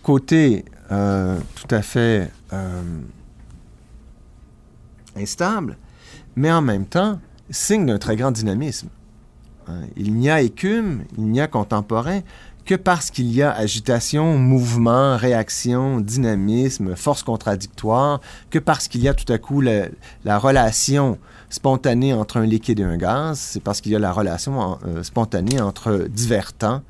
côté tout à fait instable, mais en même temps, signe d'un très grand dynamisme. Il n'y a écume, il n'y a contemporain que parce qu'il y a agitation, mouvement, réaction, dynamisme, force contradictoire, que parce qu'il y a tout à coup la relation spontanée entre un liquide et un gaz, c'est parce qu'il y a la relation spontanée entre divers temps,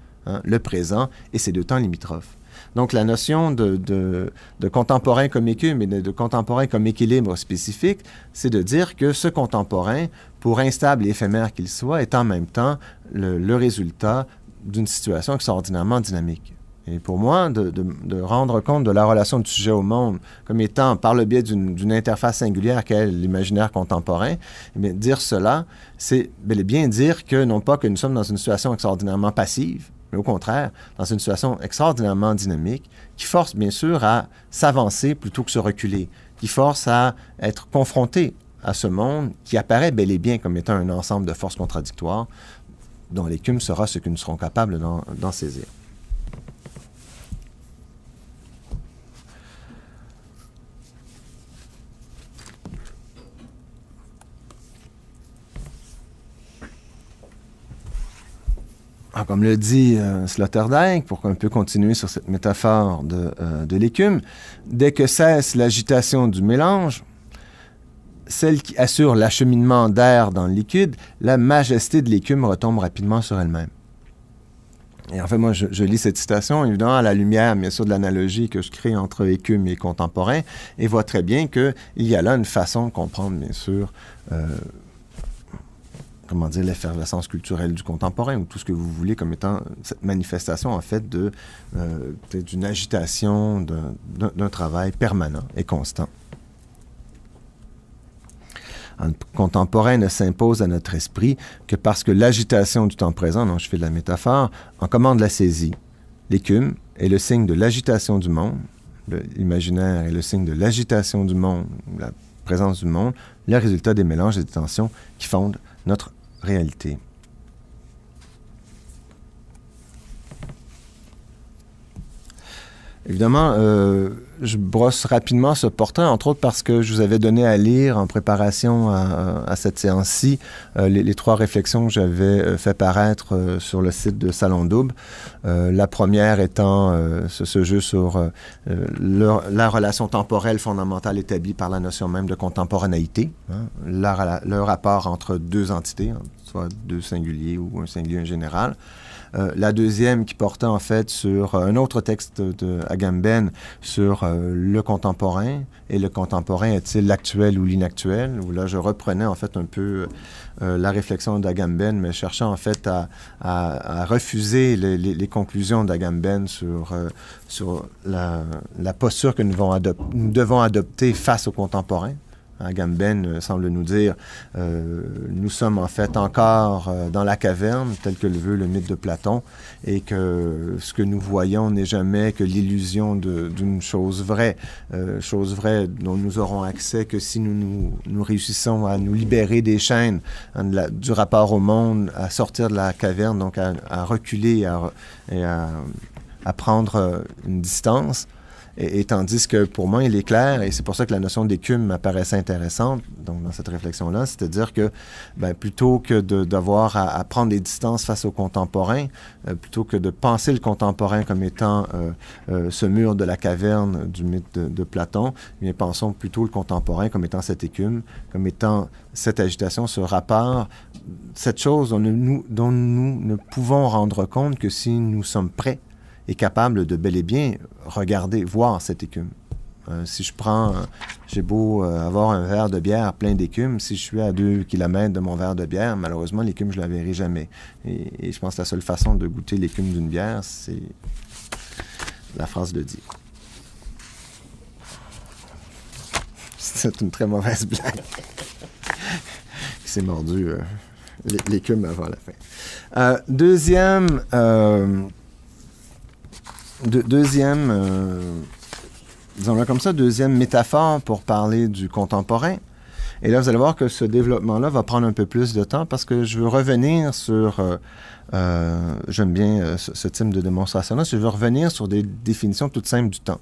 le présent, et ces deux temps limitrophes. Donc, la notion de contemporain comme écume et de contemporain comme équilibre spécifique, c'est de dire que ce contemporain, pour instable et éphémère qu'il soit, est en même temps le résultat d'une situation extraordinairement dynamique. Et pour moi, de rendre compte de la relation du sujet au monde comme étant, par le biais d'une interface singulière qu'est l'imaginaire contemporain, eh bien, dire cela, c'est bel et bien dire que, non pas que nous sommes dans une situation extraordinairement passive, mais au contraire, dans une situation extraordinairement dynamique, qui force bien sûr à s'avancer plutôt que se reculer, qui force à être confronté à ce monde qui apparaît bel et bien comme étant un ensemble de forces contradictoires dont l'écume sera ce que nous serons capables d'en saisir. Alors, comme le dit Sloterdijk, pour un peu continuer sur cette métaphore de l'écume, dès que cesse l'agitation du mélange, celle qui assure l'acheminement d'air dans le liquide, la majesté de l'écume retombe rapidement sur elle-même. Et en fait, moi, je lis cette citation, évidemment, à la lumière, bien sûr, de l'analogie que je crée entre écume et contemporain, et vois très bien qu'il y a là une façon de comprendre, bien sûr, comment dire, l'effervescence culturelle du contemporain, ou tout ce que vous voulez comme étant cette manifestation, en fait, d'une agitation, d'un travail permanent et constant. Un contemporain ne s'impose à notre esprit que parce que l'agitation du temps présent, donc je fais de la métaphore, en commande la saisie. L'écume est le signe de l'agitation du monde, l'imaginaire est le signe de l'agitation du monde, la présence du monde, le résultat des mélanges et des tensions qui fondent notre réalité. Évidemment, je brosse rapidement ce portrait, entre autres parce que je vous avais donné à lire en préparation à cette séance-ci les trois réflexions que j'avais fait paraître sur le site de Salon Double. La première étant ce jeu sur la relation temporelle fondamentale établie par la notion même de contemporanéité, hein, le rapport entre deux entités, hein, soit deux singuliers ou un singulier en général. La deuxième qui portait en fait sur un autre texte de Agamben sur le contemporain, et le contemporain est-il l'actuel ou l'inactuel, où là je reprenais en fait un peu la réflexion d'Agamben, mais cherchant en fait à refuser les conclusions d'Agamben sur la posture que nous devons adopter face au contemporain. Agamben semble nous dire nous sommes en fait encore dans la caverne, tel que le veut le mythe de Platon, et que ce que nous voyons n'est jamais que l'illusion d'une chose vraie dont nous aurons accès que si nous réussissons à nous libérer des chaînes, du rapport au monde, à sortir de la caverne, donc à reculer et à prendre une distance. Et tandis que pour moi, il est clair, et c'est pour ça que la notion d'écume m'apparaissait intéressante donc dans cette réflexion-là, c'est-à-dire que plutôt que d'avoir à prendre des distances face au contemporain, plutôt que de penser le contemporain comme étant ce mur de la caverne du mythe de Platon, eh bien, pensons plutôt le contemporain comme étant cette écume, comme étant cette agitation, ce rapport, cette chose dont nous ne pouvons rendre compte que si nous sommes prêts et capable de bel et bien regarder, voir cette écume. Si je prends, j'ai beau avoir un verre de bière plein d'écume, si je suis à 2 km de mon verre de bière, malheureusement, l'écume, je ne la verrai jamais. Et je pense que la seule façon de goûter l'écume d'une bière, c'est... La phrase le dit. C'est une très mauvaise blague. Il s'est mordu l'écume avant la fin. Deuxième, disons-le comme ça, deuxième métaphore pour parler du contemporain. Et là, vous allez voir que ce développement-là va prendre un peu plus de temps parce que je veux revenir sur... j'aime bien ce type de démonstration-là. Je veux revenir sur des définitions toutes simples du temps.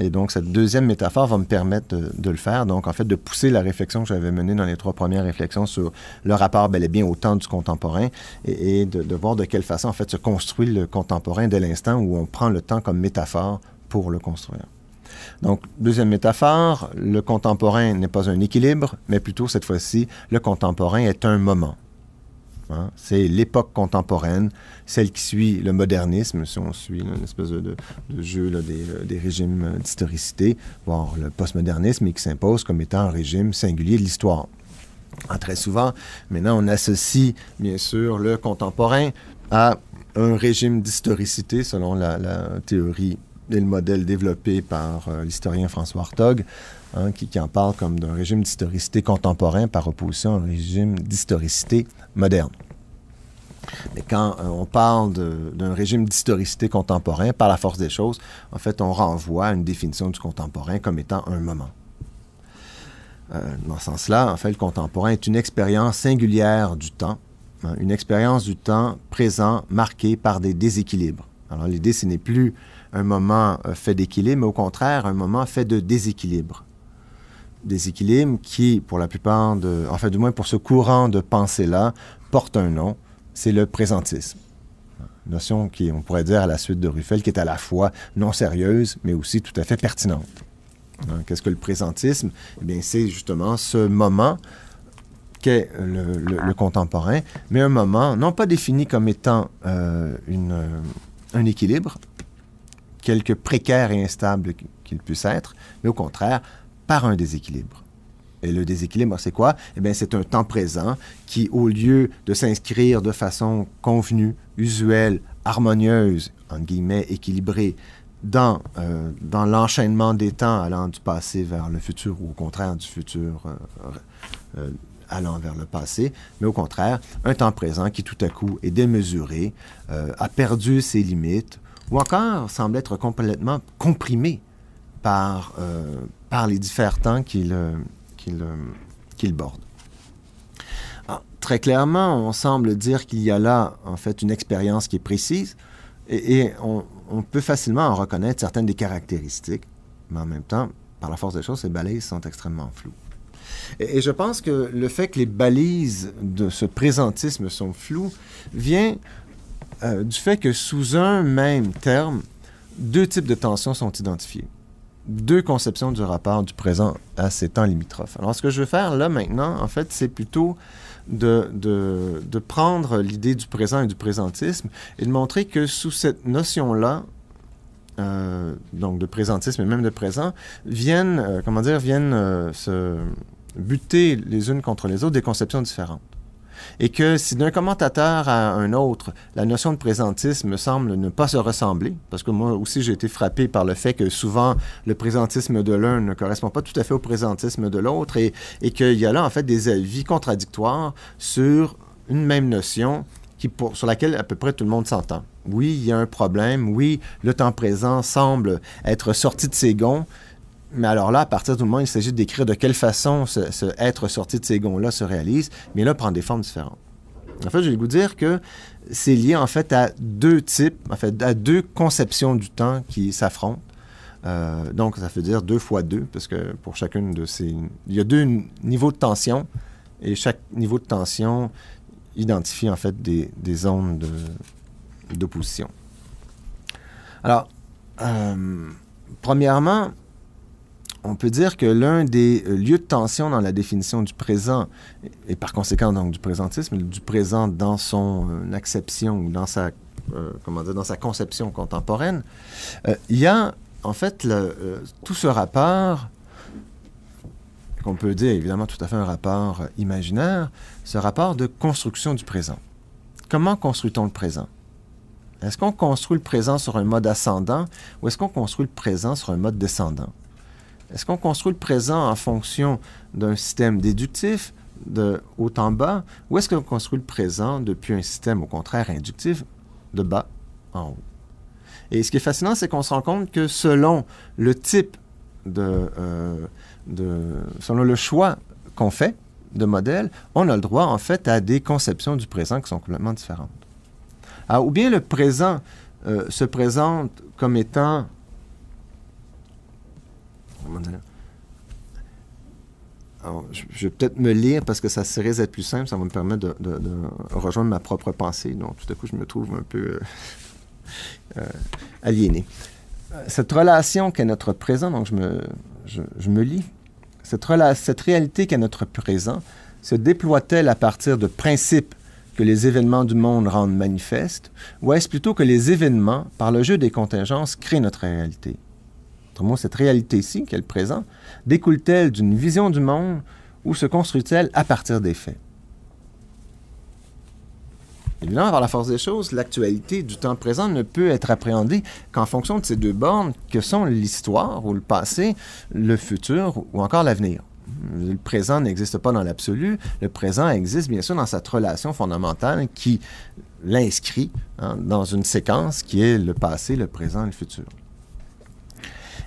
Et donc, cette deuxième métaphore va me permettre de le faire. Donc, en fait, de pousser la réflexion que j'avais menée dans les trois premières réflexions sur le rapport bel et bien au temps du contemporain et de voir de quelle façon, en fait, se construit le contemporain dès l'instant où on prend le temps comme métaphore pour le construire. Donc, deuxième métaphore, le contemporain n'est pas un équilibre, mais plutôt, cette fois-ci, le contemporain est un moment. Hein? C'est l'époque contemporaine, celle qui suit le modernisme, si on suit là, une espèce de jeu là, des régimes d'historicité, voire le postmodernisme, et qui s'impose comme étant un régime singulier de l'histoire. Très souvent, maintenant, on associe, bien sûr, le contemporain à un régime d'historicité, selon la théorie et le modèle développé par l'historien François Hartog, hein, qui en parle comme d'un régime d'historicité contemporain par opposition à un régime d'historicité moderne. Mais quand on parle d'un régime d'historicité contemporain, par la force des choses, en fait, on renvoie à une définition du contemporain comme étant un moment. Dans ce sens-là, en fait, le contemporain est une expérience singulière du temps, hein, une expérience du temps présent marquée par des déséquilibres. Alors, l'idée, ce n'est plus un moment fait d'équilibre, mais au contraire, un moment fait de déséquilibre. Déséquilibre qui, pour la plupart du moins pour ce courant de pensée-là, porte un nom, c'est le présentisme. Une notion qui, on pourrait dire à la suite de Ruffel, qui est à la fois non sérieuse, mais aussi tout à fait pertinente. Qu'est-ce que le présentisme? Eh bien, c'est justement ce moment qu'est le contemporain, mais un moment non pas défini comme étant un équilibre, quelque précaire et instable qu'il puisse être, mais au contraire, par un déséquilibre. Et le déséquilibre, c'est quoi? Eh bien, c'est un temps présent qui, au lieu de s'inscrire de façon convenue, usuelle, harmonieuse, entre guillemets, équilibrée, dans l'enchaînement des temps allant du passé vers le futur, ou au contraire du futur allant vers le passé, mais au contraire, un temps présent qui tout à coup est démesuré, a perdu ses limites, ou encore semble être complètement comprimé par les différents temps qu'il borde. Alors, très clairement, on semble dire qu'il y a là, en fait, une expérience qui est précise, et on peut facilement en reconnaître certaines des caractéristiques, mais en même temps, par la force des choses, ces balises sont extrêmement floues. Et je pense que le fait que les balises de ce présentisme sont floues vient du fait que sous un même terme, deux types de tensions sont identifiés. Deux conceptions du rapport du présent à ces temps limitrophes. Alors, ce que je veux faire là maintenant, en fait, c'est plutôt de prendre l'idée du présent et du présentisme et de montrer que sous cette notion-là, donc de présentisme et même de présent, viennent se buter les unes contre les autres des conceptions différentes. Et que si d'un commentateur à un autre, la notion de présentisme semble ne pas se ressembler, parce que moi aussi j'ai été frappé par le fait que souvent le présentisme de l'un ne correspond pas tout à fait au présentisme de l'autre, et qu'il y a là en fait des avis contradictoires sur une même notion sur laquelle à peu près tout le monde s'entend. Oui, il y a un problème, oui, le temps présent semble être sorti de ses gonds, mais alors là, à partir du moment où il s'agit de décrire de quelle façon ce être sorti de ces gonds-là se réalise, mais là, prend des formes différentes. En fait, je vais vous dire que c'est lié, en fait, à deux types, en fait, à deux conceptions du temps qui s'affrontent. Donc, ça veut dire 2 fois 2, parce que pour chacune de ces... Il y a deux niveaux de tension, et chaque niveau de tension identifie, en fait, des zones d'opposition. Alors, premièrement, on peut dire que l'un des lieux de tension dans la définition du présent, et par conséquent donc du présentisme, du présent dans son acception ou dans sa conception contemporaine, il y a en fait tout ce rapport, qu'on peut dire évidemment tout à fait un rapport imaginaire, ce rapport de construction du présent. Comment construit-on le présent? Est-ce qu'on construit le présent sur un mode ascendant ou est-ce qu'on construit le présent sur un mode descendant? Est-ce qu'on construit le présent en fonction d'un système déductif, de haut en bas, ou est-ce qu'on construit le présent depuis un système, au contraire, inductif, de bas en haut? Et ce qui est fascinant, c'est qu'on se rend compte que selon le type selon le choix qu'on fait de modèle, on a le droit, en fait, à des conceptions du présent qui sont complètement différentes. Alors, ou bien le présent se présente comme étant... Alors, je vais peut-être me lire parce que ça risque d'être plus simple, ça va me permettre de rejoindre ma propre pensée. Donc, tout à coup, je me trouve un peu aliéné. Cette relation qu'est notre présent, donc je me lis, cette réalité qu'est notre présent se déploie-t-elle à partir de principes que les événements du monde rendent manifestes, ou est-ce plutôt que les événements, par le jeu des contingences, créent notre réalité? Autrement, cette réalité-ci, qui est le présent, découle-t-elle d'une vision du monde ou se construit-elle à partir des faits? Évidemment, par la force des choses, l'actualité du temps présent ne peut être appréhendée qu'en fonction de ces deux bornes que sont l'histoire ou le passé, le futur ou encore l'avenir. Le présent n'existe pas dans l'absolu. Le présent existe bien sûr dans cette relation fondamentale qui l'inscrit dans une séquence qui est le passé, le présent et le futur.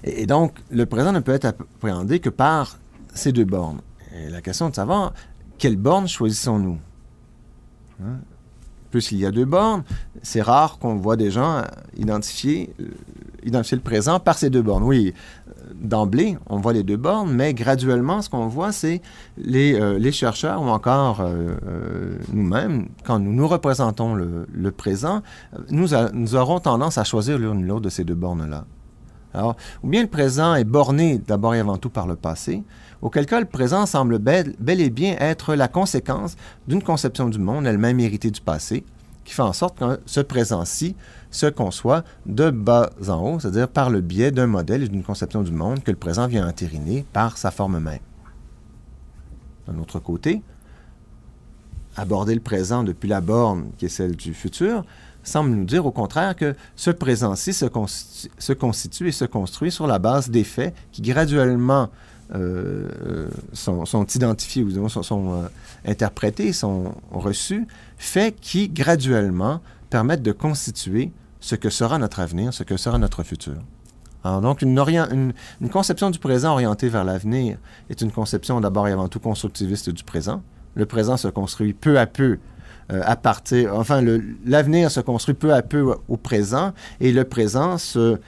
Et donc, le présent ne peut être appréhendé que par ces deux bornes. Et la question est de savoir quelle borne choisissons-nous? Puisqu'il y a deux bornes, c'est rare qu'on voit des gens identifier le présent par ces deux bornes. Oui, d'emblée, on voit les deux bornes, mais graduellement, ce qu'on voit, c'est les chercheurs ou encore nous-mêmes, quand nous représentons le présent, nous aurons tendance à choisir l'une ou l'autre de ces deux bornes-là. Alors, ou bien le présent est borné d'abord et avant tout par le passé, auquel cas le présent semble bel et bien être la conséquence d'une conception du monde elle-même héritée du passé, qui fait en sorte que ce présent-ci se conçoit de bas en haut, c'est-à-dire par le biais d'un modèle et d'une conception du monde que le présent vient entériner par sa forme même. D'un autre côté, aborder le présent depuis la borne qui est celle du futur semble nous dire au contraire que ce présent-ci se constitue et se construit sur la base des faits qui graduellement sont identifiés ou sont interprétés, sont reçus, faits qui graduellement permettent de constituer ce que sera notre avenir, ce que sera notre futur. Alors donc, une conception du présent orientée vers l'avenir est une conception d'abord et avant tout constructiviste du présent. Le présent se construit peu à peu l'avenir se construit peu à peu au présent et le présent se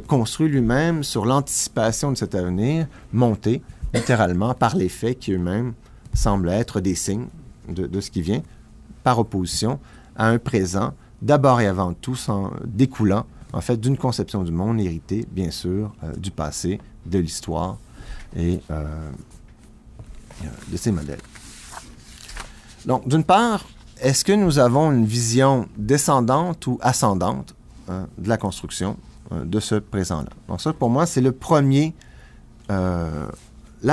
construit lui-même sur l'anticipation de cet avenir, monté littéralement par les faits qui eux-mêmes semblent être des signes de ce qui vient, par opposition à un présent d'abord et avant tout découlant en fait d'une conception du monde héritée, bien sûr, du passé, de l'histoire et de ces modèles. Donc, d'une part, est-ce que nous avons une vision descendante ou ascendante de la construction de ce présent-là? Donc ça, pour moi, c'est la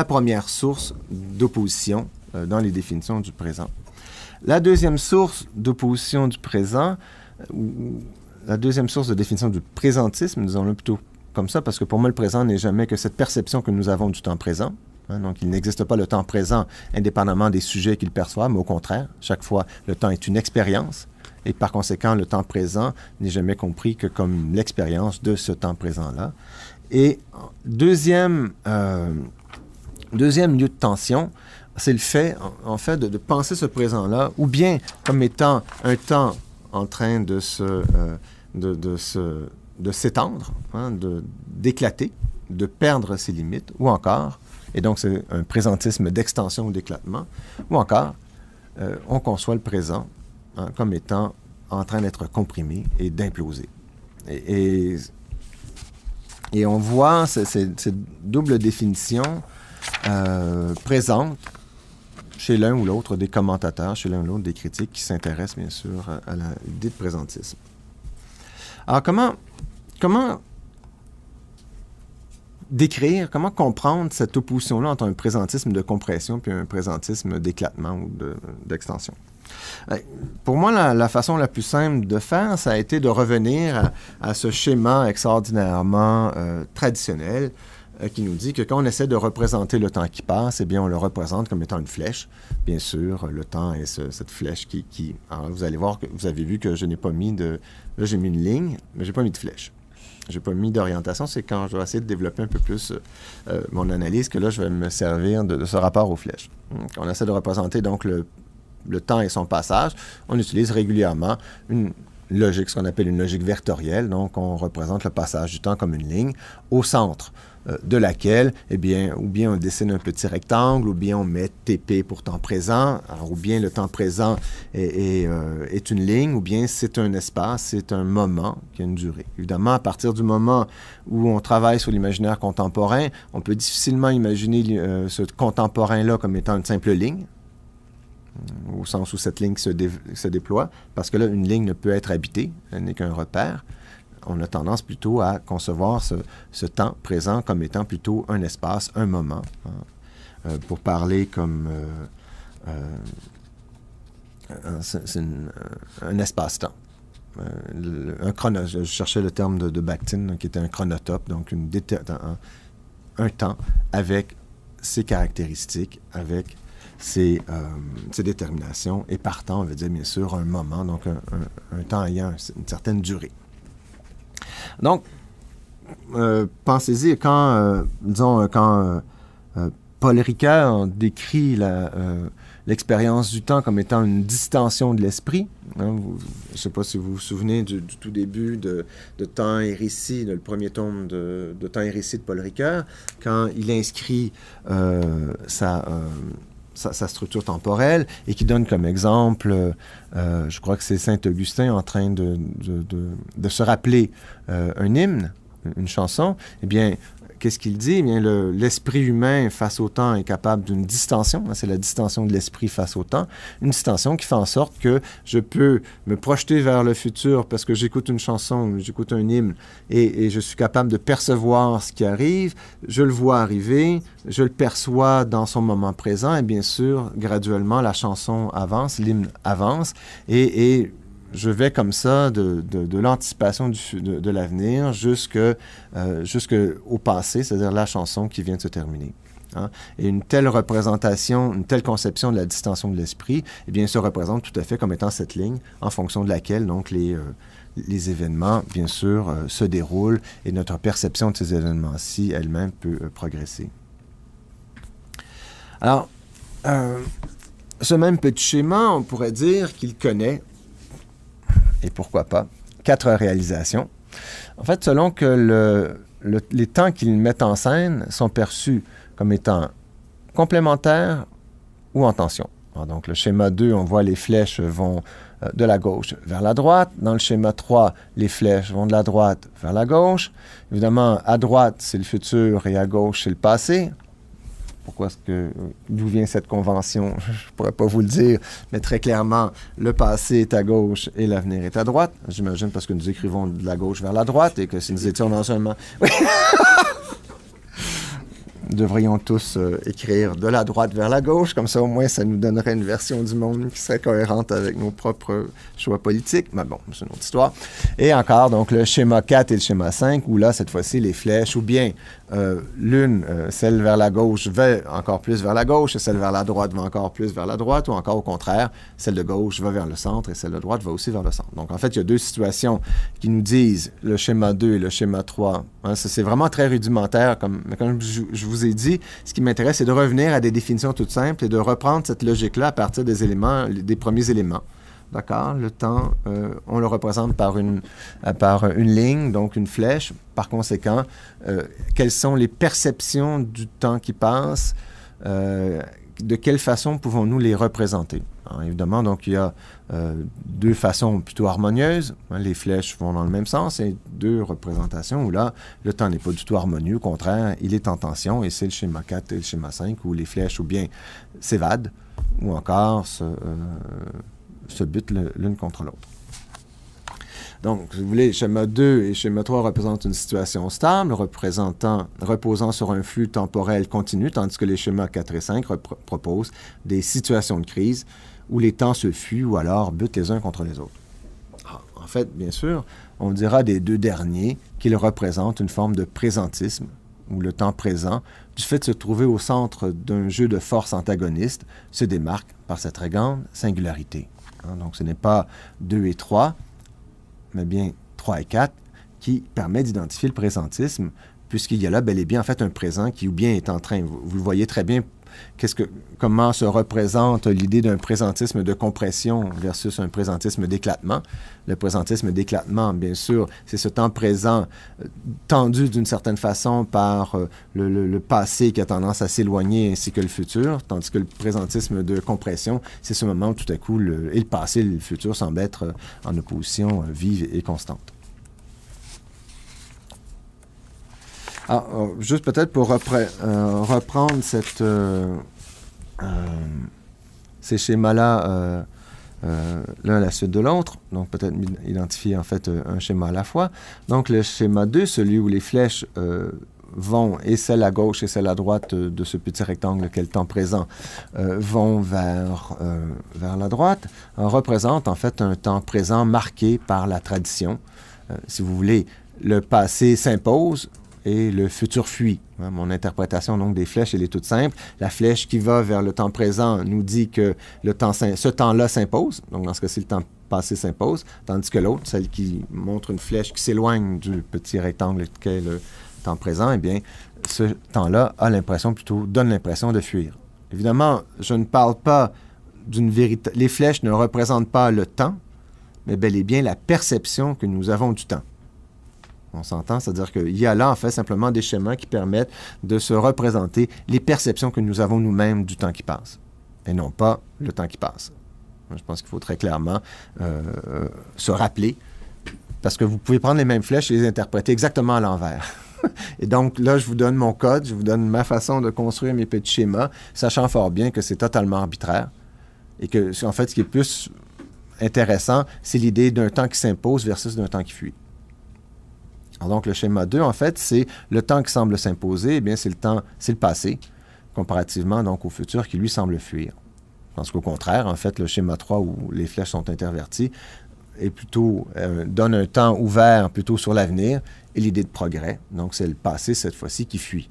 première source d'opposition dans les définitions du présent. La deuxième source d'opposition du présent, la deuxième source de définition du présentisme, disons-le plutôt comme ça, parce que pour moi, le présent n'est jamais que cette perception que nous avons du temps présent. Donc, il n'existe pas le temps présent indépendamment des sujets qu'il perçoit, mais au contraire, chaque fois, le temps est une expérience. Et par conséquent, le temps présent n'est jamais compris que comme l'expérience de ce temps présent-là. Et deuxième lieu de tension, c'est le fait, en fait, de penser ce présent-là, ou bien comme étant un temps en train de s'étendre, d'éclater, de perdre ses limites, ou encore, et donc c'est un présentisme d'extension ou d'éclatement, ou encore, on conçoit le présent comme étant en train d'être comprimé et d'imploser. Et on voit cette double définition présente chez l'un ou l'autre des commentateurs, chez l'un ou l'autre des critiques qui s'intéressent bien sûr à l'idée de présentisme. Alors comment décrire, comment comprendre cette opposition-là entre un présentisme de compression puis un présentisme d'éclatement ou d'extension? Pour moi, la façon la plus simple de faire, ça a été de revenir à ce schéma extraordinairement traditionnel qui nous dit que quand on essaie de représenter le temps qui passe, eh bien, on le représente comme étant une flèche. Bien sûr, le temps est cette flèche qui... Alors, vous allez voir, vous avez vu que je n'ai pas mis de... Là, j'ai mis une ligne, mais je n'ai pas mis de flèche. Je n'ai pas mis d'orientation. C'est quand je vais essayer de développer un peu plus mon analyse que là, je vais me servir de ce rapport aux flèches. On essaie de représenter donc le temps et son passage. On utilise régulièrement une logique, ce qu'on appelle une logique vectorielle. Donc, on représente le passage du temps comme une ligne au centre de laquelle, eh bien, ou bien on dessine un petit rectangle, ou bien on met TP pour temps présent, alors, ou bien le temps présent est une ligne, ou bien c'est un espace, c'est un moment qui a une durée. Évidemment, à partir du moment où on travaille sur l'imaginaire contemporain, on peut difficilement imaginer ce contemporain-là comme étant une simple ligne. au sens où cette ligne se déploie, parce que là, une ligne ne peut être habitée, elle n'est qu'un repère. On a tendance plutôt à concevoir ce temps présent comme étant plutôt un espace, un moment, hein, pour parler comme c'est un espace-temps. Je cherchais le terme de Bakhtin, qui était un chronotope, donc un temps avec ses caractéristiques, avec ses déterminations, et partant, on veut dire bien sûr un moment, donc un temps ayant une certaine durée. Donc, pensez-y, quand Paul Ricoeur décrit l'expérience du temps comme étant une distension de l'esprit, hein, je ne sais pas si vous vous souvenez du tout début de Temps et récit, le premier tome de Temps et récit de Paul Ricoeur, quand il inscrit sa structure temporelle et qui donne comme exemple, je crois que c'est Saint-Augustin en train de se rappeler un hymne, une chanson. Eh bien, qu'est-ce qu'il dit? Eh bien, l'esprit humain face au temps est capable d'une distension. C'est la distension de l'esprit face au temps. Une distension qui fait en sorte que je peux me projeter vers le futur parce que j'écoute une chanson, j'écoute un hymne et je suis capable de percevoir ce qui arrive. Je le vois arriver, je le perçois dans son moment présent et bien sûr, graduellement, la chanson avance, l'hymne avance et je vais comme ça de l'anticipation de l'avenir jusqu'au passé, c'est-à-dire la chanson qui vient de se terminer. Hein? Et une telle représentation, une telle conception de la distension de l'esprit, eh bien, se représente tout à fait comme étant cette ligne en fonction de laquelle donc les événements, bien sûr, se déroulent et notre perception de ces événements-ci elle-même peut progresser. Alors, ce même petit schéma, on pourrait dire qu'il connaît, et pourquoi pas, 4 réalisations. En fait, selon que les temps qu'ils mettent en scène sont perçus comme étant complémentaires ou en tension. Alors, donc, le schéma 2, on voit les flèches vont de la gauche vers la droite. Dans le schéma 3, les flèches vont de la droite vers la gauche. Évidemment, à droite, c'est le futur et à gauche, c'est le passé. D'où vient cette convention? Je ne pourrais pas vous le dire, mais très clairement, le passé est à gauche et l'avenir est à droite. J'imagine parce que nous écrivons de la gauche vers la droite et que si nous étions non seulement... Oui. Nous devrions tous écrire de la droite vers la gauche, comme ça au moins ça nous donnerait une version du monde qui serait cohérente avec nos propres choix politiques, mais bon, c'est une autre histoire. Et encore, donc le schéma 4 et le schéma 5, où là, cette fois-ci, les flèches, ou bien l'une, celle vers la gauche, va encore plus vers la gauche, et celle vers la droite va encore plus vers la droite, ou encore au contraire, celle de gauche va vers le centre, et celle de droite va aussi vers le centre. Donc en fait, il y a 2 situations qui nous disent le schéma 2 et le schéma 3. Hein, c'est vraiment très rudimentaire, mais comme je vous ai dit, ce qui m'intéresse, c'est de revenir à des définitions toutes simples et de reprendre cette logique-là à partir des éléments, des premiers éléments. D'accord? Le temps, on le représente par une ligne, donc une flèche. Par conséquent, quelles sont les perceptions du temps qui passe? De quelle façon pouvons-nous les représenter? Alors, évidemment, donc, il y a 2 façons plutôt harmonieuses. Hein, les flèches vont dans le même sens et 2 représentations où là, le temps n'est pas du tout harmonieux. Au contraire, il est en tension et c'est le schéma 4 et le schéma 5 où les flèches ou bien s'évadent ou encore se butent l'une contre l'autre. Donc, si vous voulez, schéma 2 et schéma 3 représentent une situation stable, reposant sur un flux temporel continu, tandis que les schémas 4 et 5 proposent des situations de crise où les temps se fuient ou alors butent les uns contre les autres. En fait, bien sûr, on dira des 2 derniers qu'ils représentent une forme de présentisme, où le temps présent, du fait de se trouver au centre d'un jeu de forces antagonistes, se démarque par cette très grande singularité. Hein, donc, ce n'est pas 2 et 3, mais bien 3 et 4, qui permet d'identifier le présentisme, puisqu'il y a là bel et bien en fait un présent qui ou bien est en train, vous le voyez très bien, comment se représente l'idée d'un présentisme de compression versus un présentisme d'éclatement. Le présentisme d'éclatement, bien sûr, c'est ce temps présent tendu d'une certaine façon par le passé qui a tendance à s'éloigner ainsi que le futur, tandis que le présentisme de compression, c'est ce moment où tout à coup, le passé et le futur semblent être en opposition vive et constante. Alors, juste peut-être pour reprendre ces schémas-là l'un à la suite de l'autre, donc peut-être identifier en fait un schéma à la fois. Donc le schéma 2, celui où les flèches vont, et celle à gauche et celle à droite de ce petit rectangle qu'est le temps présent, vont vers la droite, représente en fait un temps présent marqué par la tradition. Si vous voulez, le passé s'impose et le futur fuit. Mon interprétation donc des flèches, elle est toute simple. La flèche qui va vers le temps présent nous dit que ce temps-là s'impose. Donc, dans ce cas-ci, le temps passé s'impose. Tandis que l'autre, celle qui montre une flèche qui s'éloigne du petit rectangle qu'est le temps présent, eh bien, ce temps-là donne l'impression de fuir. Évidemment, je ne parle pas d'une vérité. Les flèches ne représentent pas le temps, mais bel et bien la perception que nous avons du temps. On s'entend, c'est-à-dire qu'il y a là, en fait, simplement des schémas qui permettent de se représenter les perceptions que nous avons nous-mêmes du temps qui passe, et non pas le temps qui passe. Je pense qu'il faut très clairement se rappeler, parce que vous pouvez prendre les mêmes flèches et les interpréter exactement à l'envers. Et donc, là, je vous donne mon code, je vous donne ma façon de construire mes petits schémas, sachant fort bien que c'est totalement arbitraire, et que, en fait, ce qui est plus intéressant, c'est l'idée d'un temps qui s'impose versus d'un temps qui fuit. Alors donc, le schéma 2, en fait, c'est le temps qui semble s'imposer, eh bien, c'est le passé, comparativement donc au futur qui, lui, semble fuir. Je pense qu'au contraire, en fait, le schéma 3, où les flèches sont interverties, donne un temps ouvert plutôt sur l'avenir et l'idée de progrès. Donc, c'est le passé, cette fois-ci, qui fuit.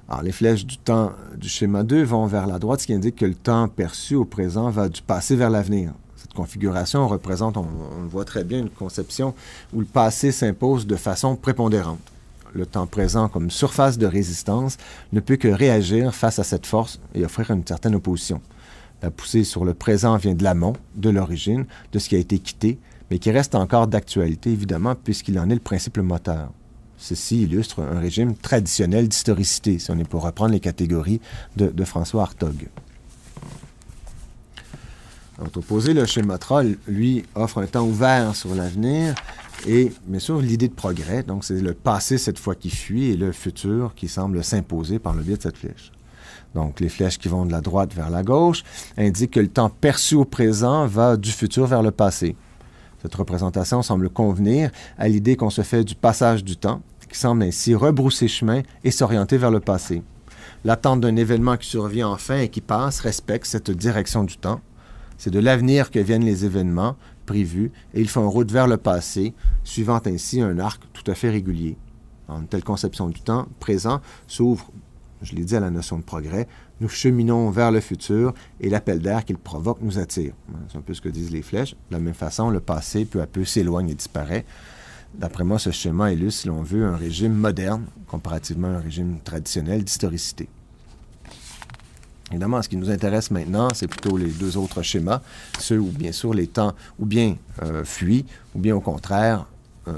Alors, les flèches du temps du schéma 2 vont vers la droite, ce qui indique que le temps perçu au présent va du passé vers l'avenir. Cette configuration représente, on le voit très bien, une conception où le passé s'impose de façon prépondérante. Le temps présent, comme surface de résistance, ne peut que réagir face à cette force et offrir une certaine opposition. La poussée sur le présent vient de l'amont, de l'origine, de ce qui a été quitté, mais qui reste encore d'actualité, évidemment, puisqu'il en est le principe moteur. Ceci illustre un régime traditionnel d'historicité, si on est pour reprendre les catégories de François Hartog. Donc, opposé, le schéma 3, lui, offre un temps ouvert sur l'avenir et, bien sûr, l'idée de progrès. Donc, c'est le passé, cette fois, qui fuit et le futur qui semble s'imposer par le biais de cette flèche. Donc, les flèches qui vont de la droite vers la gauche indiquent que le temps perçu au présent va du futur vers le passé. Cette représentation semble convenir à l'idée qu'on se fait du passage du temps, qui semble ainsi rebrousser chemin et s'orienter vers le passé. L'attente d'un événement qui survient enfin et qui passe respecte cette direction du temps. C'est de l'avenir que viennent les événements prévus et ils font route vers le passé, suivant ainsi un arc tout à fait régulier. En une telle conception du temps présent s'ouvre, je l'ai dit, à la notion de progrès. Nous cheminons vers le futur et l'appel d'air qu'il provoque nous attire. C'est un peu ce que disent les flèches. De la même façon, le passé, peu à peu, s'éloigne et disparaît. D'après moi, ce schéma illustre, si l'on veut, un régime moderne, comparativement à un régime traditionnel d'historicité. Évidemment, ce qui nous intéresse maintenant, c'est plutôt les deux autres schémas, ceux où, bien sûr, les temps ou bien fuient, ou bien, au contraire,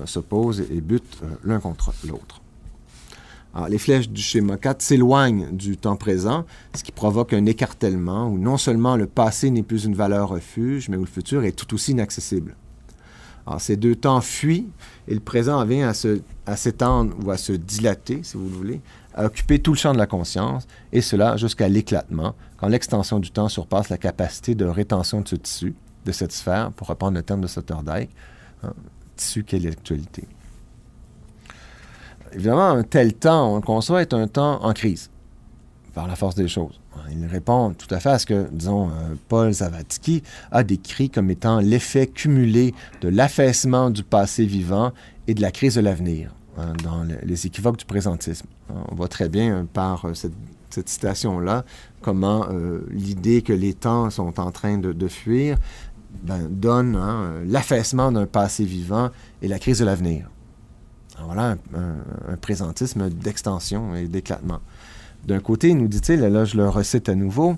s'opposent et butent l'un contre l'autre. Alors, les flèches du schéma 4 s'éloignent du temps présent, ce qui provoque un écartèlement où non seulement le passé n'est plus une valeur refuge, mais où le futur est tout aussi inaccessible. Alors, ces deux temps fuient et le présent vient à s'étendre ou à se dilater, si vous le voulez, à occuper tout le champ de la conscience, et cela jusqu'à l'éclatement, quand l'extension du temps surpasse la capacité de rétention de ce tissu, de cette sphère, pour reprendre le terme de Sloterdijk, tissu qu'est l'actualité. Évidemment, un tel temps, on le conçoit, est un temps en crise, par la force des choses. Il répond tout à fait à ce que, disons, Paul Zavatsky a décrit comme étant l'effet cumulé de l'affaissement du passé vivant et de la crise de l'avenir, dans les équivoques du présentisme. On voit très bien par cette citation-là comment l'idée que les temps sont en train de fuir donne l'affaissement d'un passé vivant et la crise de l'avenir. Voilà un présentisme d'extension et d'éclatement. D'un côté, nous dit-il, et là je le recite à nouveau,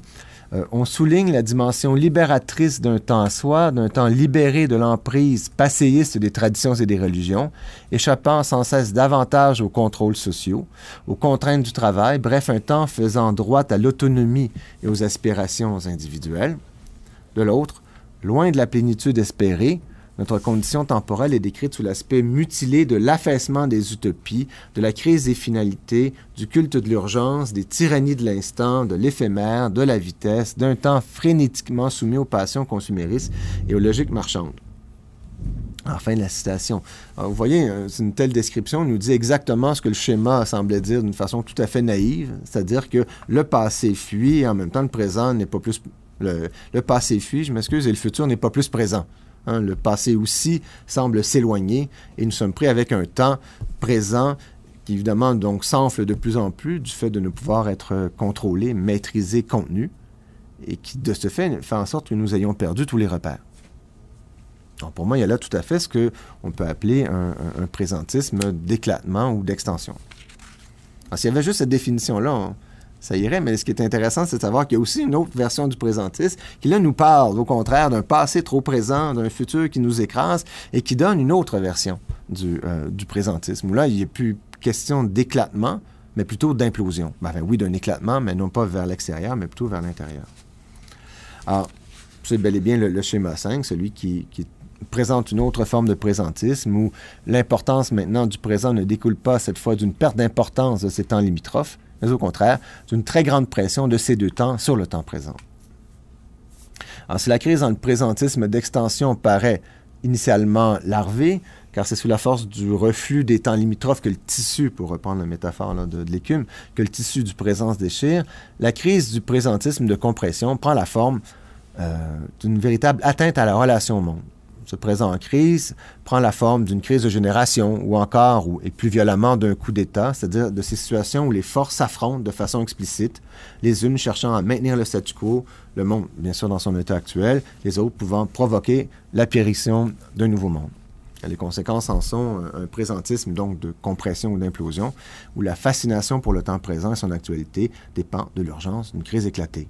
on souligne la dimension libératrice d'un temps à soi, d'un temps libéré de l'emprise passéiste des traditions et des religions, échappant sans cesse davantage aux contrôles sociaux, aux contraintes du travail, bref, un temps faisant droit à l'autonomie et aux aspirations individuelles. De l'autre, loin de la plénitude espérée, Notre condition temporelle est décrite sous l'aspect mutilé de l'affaissement des utopies, de la crise des finalités, du culte de l'urgence, des tyrannies de l'instant, de l'éphémère, de la vitesse, d'un temps frénétiquement soumis aux passions consuméristes et aux logiques marchandes. Fin de la citation. Alors, vous voyez, une telle description nous dit exactement ce que le schéma semblait dire d'une façon tout à fait naïve, c'est-à-dire que le passé fuit et en même temps le présent n'est pas plus... Le passé fuit, je m'excuse, et le futur n'est pas plus présent. Le passé aussi semble s'éloigner et nous sommes pris avec un temps présent qui évidemment donc s'enfle de plus en plus du fait de ne pouvoir être contrôlé, maîtrisé, contenu et qui de ce fait en sorte que nous ayons perdu tous les repères. Donc, pour moi, il y a là tout à fait ce qu'on peut appeler un présentisme d'éclatement ou d'extension. Alors, s'il y avait juste cette définition-là, ça irait, mais ce qui est intéressant, c'est de savoir qu'il y a aussi une autre version du présentisme qui, là, nous parle, au contraire, d'un passé trop présent, d'un futur qui nous écrase et qui donne une autre version du présentisme, où là, il n'y a plus question d'éclatement, mais plutôt d'implosion. Enfin, oui, d'un éclatement, mais non pas vers l'extérieur, mais plutôt vers l'intérieur. Alors, c'est bel et bien le schéma 5, celui qui présente une autre forme de présentisme où l'importance maintenant du présent ne découle pas cette fois d'une perte d'importance de ces temps limitrophes, mais au contraire d'une très grande pression de ces deux temps sur le temps présent. Alors, si la crise dans le présentisme d'extension paraît initialement larvée, car c'est sous la force du reflux des temps limitrophes que le tissu, pour reprendre la métaphore là, de l'écume, que le tissu du présent se déchire, la crise du présentisme de compression prend la forme d'une véritable atteinte à la relation au monde. Ce présent en crise prend la forme d'une crise de génération ou encore, et plus violemment, d'un coup d'État, c'est-à-dire de ces situations où les forces s'affrontent de façon explicite, les unes cherchant à maintenir le statu quo, le monde, bien sûr, dans son état actuel, les autres pouvant provoquer l'apparition d'un nouveau monde. Les conséquences en sont un présentisme donc de compression ou d'implosion, où la fascination pour le temps présent et son actualité dépend de l'urgence d'une crise éclatée.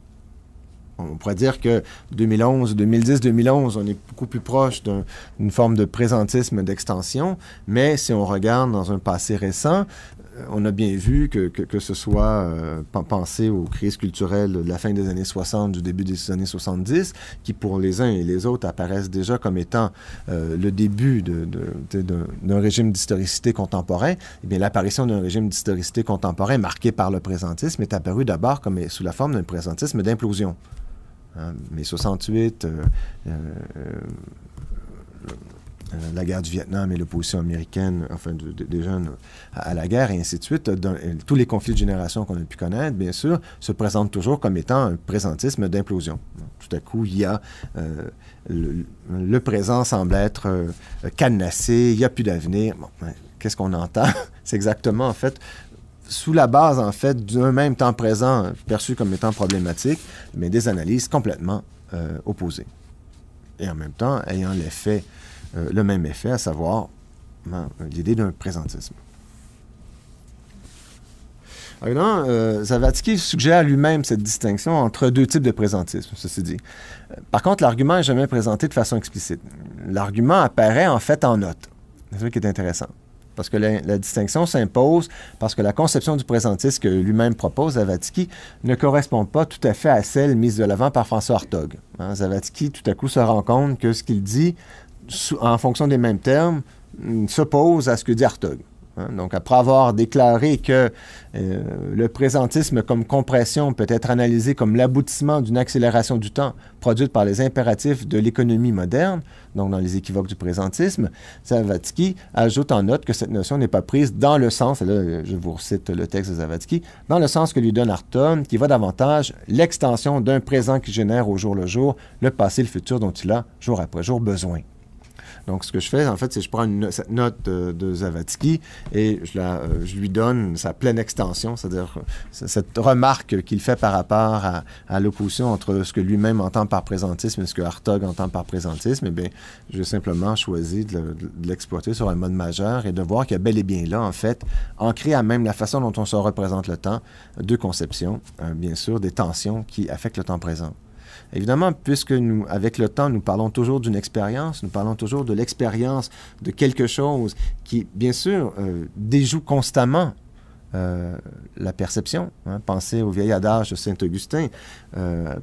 On pourrait dire que 2011, 2010, 2011, on est beaucoup plus proche d'une forme de présentisme d'extension, mais si on regarde dans un passé récent, on a bien vu que ce soit penser aux crises culturelles de la fin des années 60, du début des années 70, qui pour les uns et les autres apparaissent déjà comme étant le début d'un régime d'historicité contemporain. Eh bien, l'apparition d'un régime d'historicité contemporain marqué par le présentisme est apparu d'abord comme sous la forme d'un présentisme d'implosion. Mai 68, la guerre du Vietnam et l'opposition américaine, enfin des jeunes à la guerre et ainsi de suite, tous les conflits de génération qu'on a pu connaître, bien sûr, se présentent toujours comme étant un présentisme d'implosion. Tout à coup, il y a le présent semble être cadenassé, il n'y a plus d'avenir. Bon, qu'est-ce qu'on entend? C'est exactement, en fait, sous la base, en fait, d'un même temps présent perçu comme étant problématique, mais des analyses complètement opposées. Et en même temps, ayant le même effet, à savoir l'idée d'un présentisme. Alors, Zavatsky suggère lui-même cette distinction entre deux types de présentisme, ceci dit. Par contre, l'argument n'est jamais présenté de façon explicite. L'argument apparaît en fait en note. C'est ça qui est intéressant. Parce que la distinction s'impose parce que la conception du présentisme que lui-même propose, Zavatsky, ne correspond pas tout à fait à celle mise de l'avant par François Hartog. Zavatsky, tout à coup, se rend compte que ce qu'il dit, en fonction des mêmes termes, s'oppose à ce que dit Hartog. Donc, après avoir déclaré que le présentisme comme compression peut être analysé comme l'aboutissement d'une accélération du temps produite par les impératifs de l'économie moderne, donc dans les équivoques du présentisme, Zavatsky ajoute en note que cette notion n'est pas prise dans le sens, et là je vous recite le texte de Zavatsky, dans le sens que lui donne Hartog, qui va davantage l'extension d'un présent qui génère au jour le jour le passé et le futur dont il a jour après jour besoin. Donc, ce que je fais, en fait, c'est que je prends cette note de Zavatsky et je lui donne sa pleine extension, c'est-à-dire cette remarque qu'il fait par rapport à l'opposition entre ce que lui-même entend par présentisme et ce que Hartog entend par présentisme. Eh bien, j'ai simplement choisi de l'exploiter sur un mode majeur et de voir qu'il y a bel et bien là, en fait, ancré à même la façon dont on se représente le temps, deux conceptions, bien sûr, des tensions qui affectent le temps présent. Évidemment, puisque nous, avec le temps, nous parlons toujours d'une expérience, nous parlons toujours de l'expérience de quelque chose qui, bien sûr, déjoue constamment la perception. Hein. Pensez au vieil adage de Saint-Augustin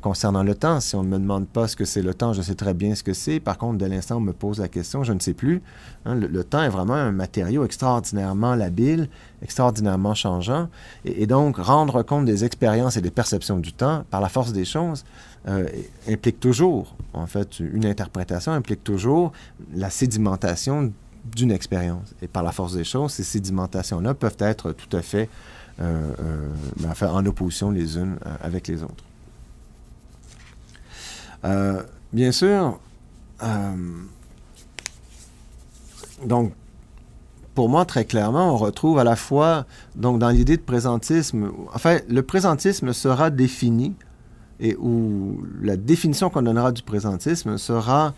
concernant le temps. Si on ne me demande pas ce que c'est le temps, je sais très bien ce que c'est. Par contre, dès l'instant où on me pose la question, je ne sais plus. Hein. Le temps est vraiment un matériau extraordinairement labile, extraordinairement changeant. Et donc, rendre compte des expériences et des perceptions du temps par la force des choses implique toujours, en fait, une interprétation implique toujours la sédimentation d'une expérience. Et par la force des choses, ces sédimentations-là peuvent être tout à fait en opposition les unes avec les autres. Bien sûr, donc, pour moi, très clairement, on retrouve à la fois, donc, dans l'idée de présentisme, enfin, le présentisme sera défini, et où la définition qu'on donnera du présentisme sera,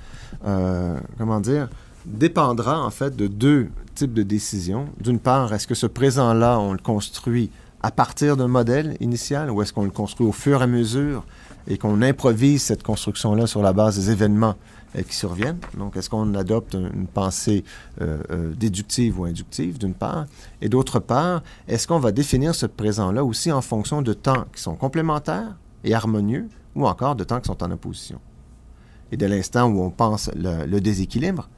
comment dire, dépendra en fait de deux types de décisions. D'une part, est-ce que ce présent-là, on le construit à partir d'un modèle initial ou est-ce qu'on le construit au fur et à mesure et qu'on improvise cette construction-là sur la base des événements qui surviennent? Donc, est-ce qu'on adopte une pensée déductive ou inductive, d'une part? Et d'autre part, est-ce qu'on va définir ce présent-là aussi en fonction de temps qui sont complémentaires et harmonieux ou encore de temps qui sont en opposition? Et dès l'instant où on pense le déséquilibre,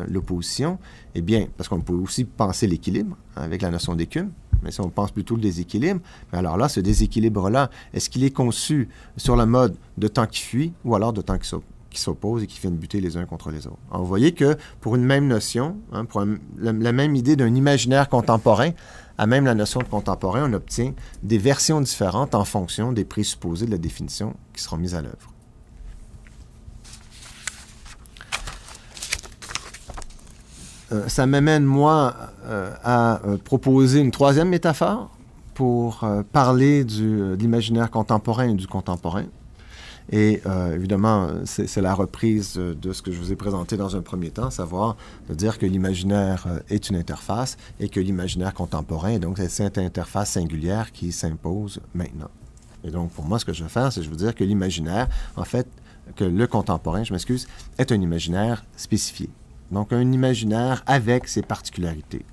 l'opposition, eh bien, parce qu'on peut aussi penser l'équilibre avec la notion d'écume, mais si on pense plutôt le déséquilibre, alors là, ce déséquilibre-là, est-ce qu'il est conçu sur le mode de temps qui fuit ou alors de temps qui s'oppose et qui viennent buter les uns contre les autres? Alors, vous voyez que pour une même notion, hein, pour la même idée d'un imaginaire contemporain, à même la notion de contemporain, on obtient des versions différentes en fonction des présupposés de la définition qui seront mises à l'œuvre. Ça m'amène, moi, à proposer une troisième métaphore pour parler de l'imaginaire contemporain et du contemporain. Et évidemment, c'est la reprise de ce que je vous ai présenté dans un premier temps, savoir de dire que l'imaginaire est une interface et que l'imaginaire contemporain est donc cette interface singulière qui s'impose maintenant. Et donc, pour moi, ce que je vais faire, c'est que je veux dire que l'imaginaire, en fait, que le contemporain, je m'excuse, est un imaginaire spécifié. Donc, un imaginaire avec ses particularités,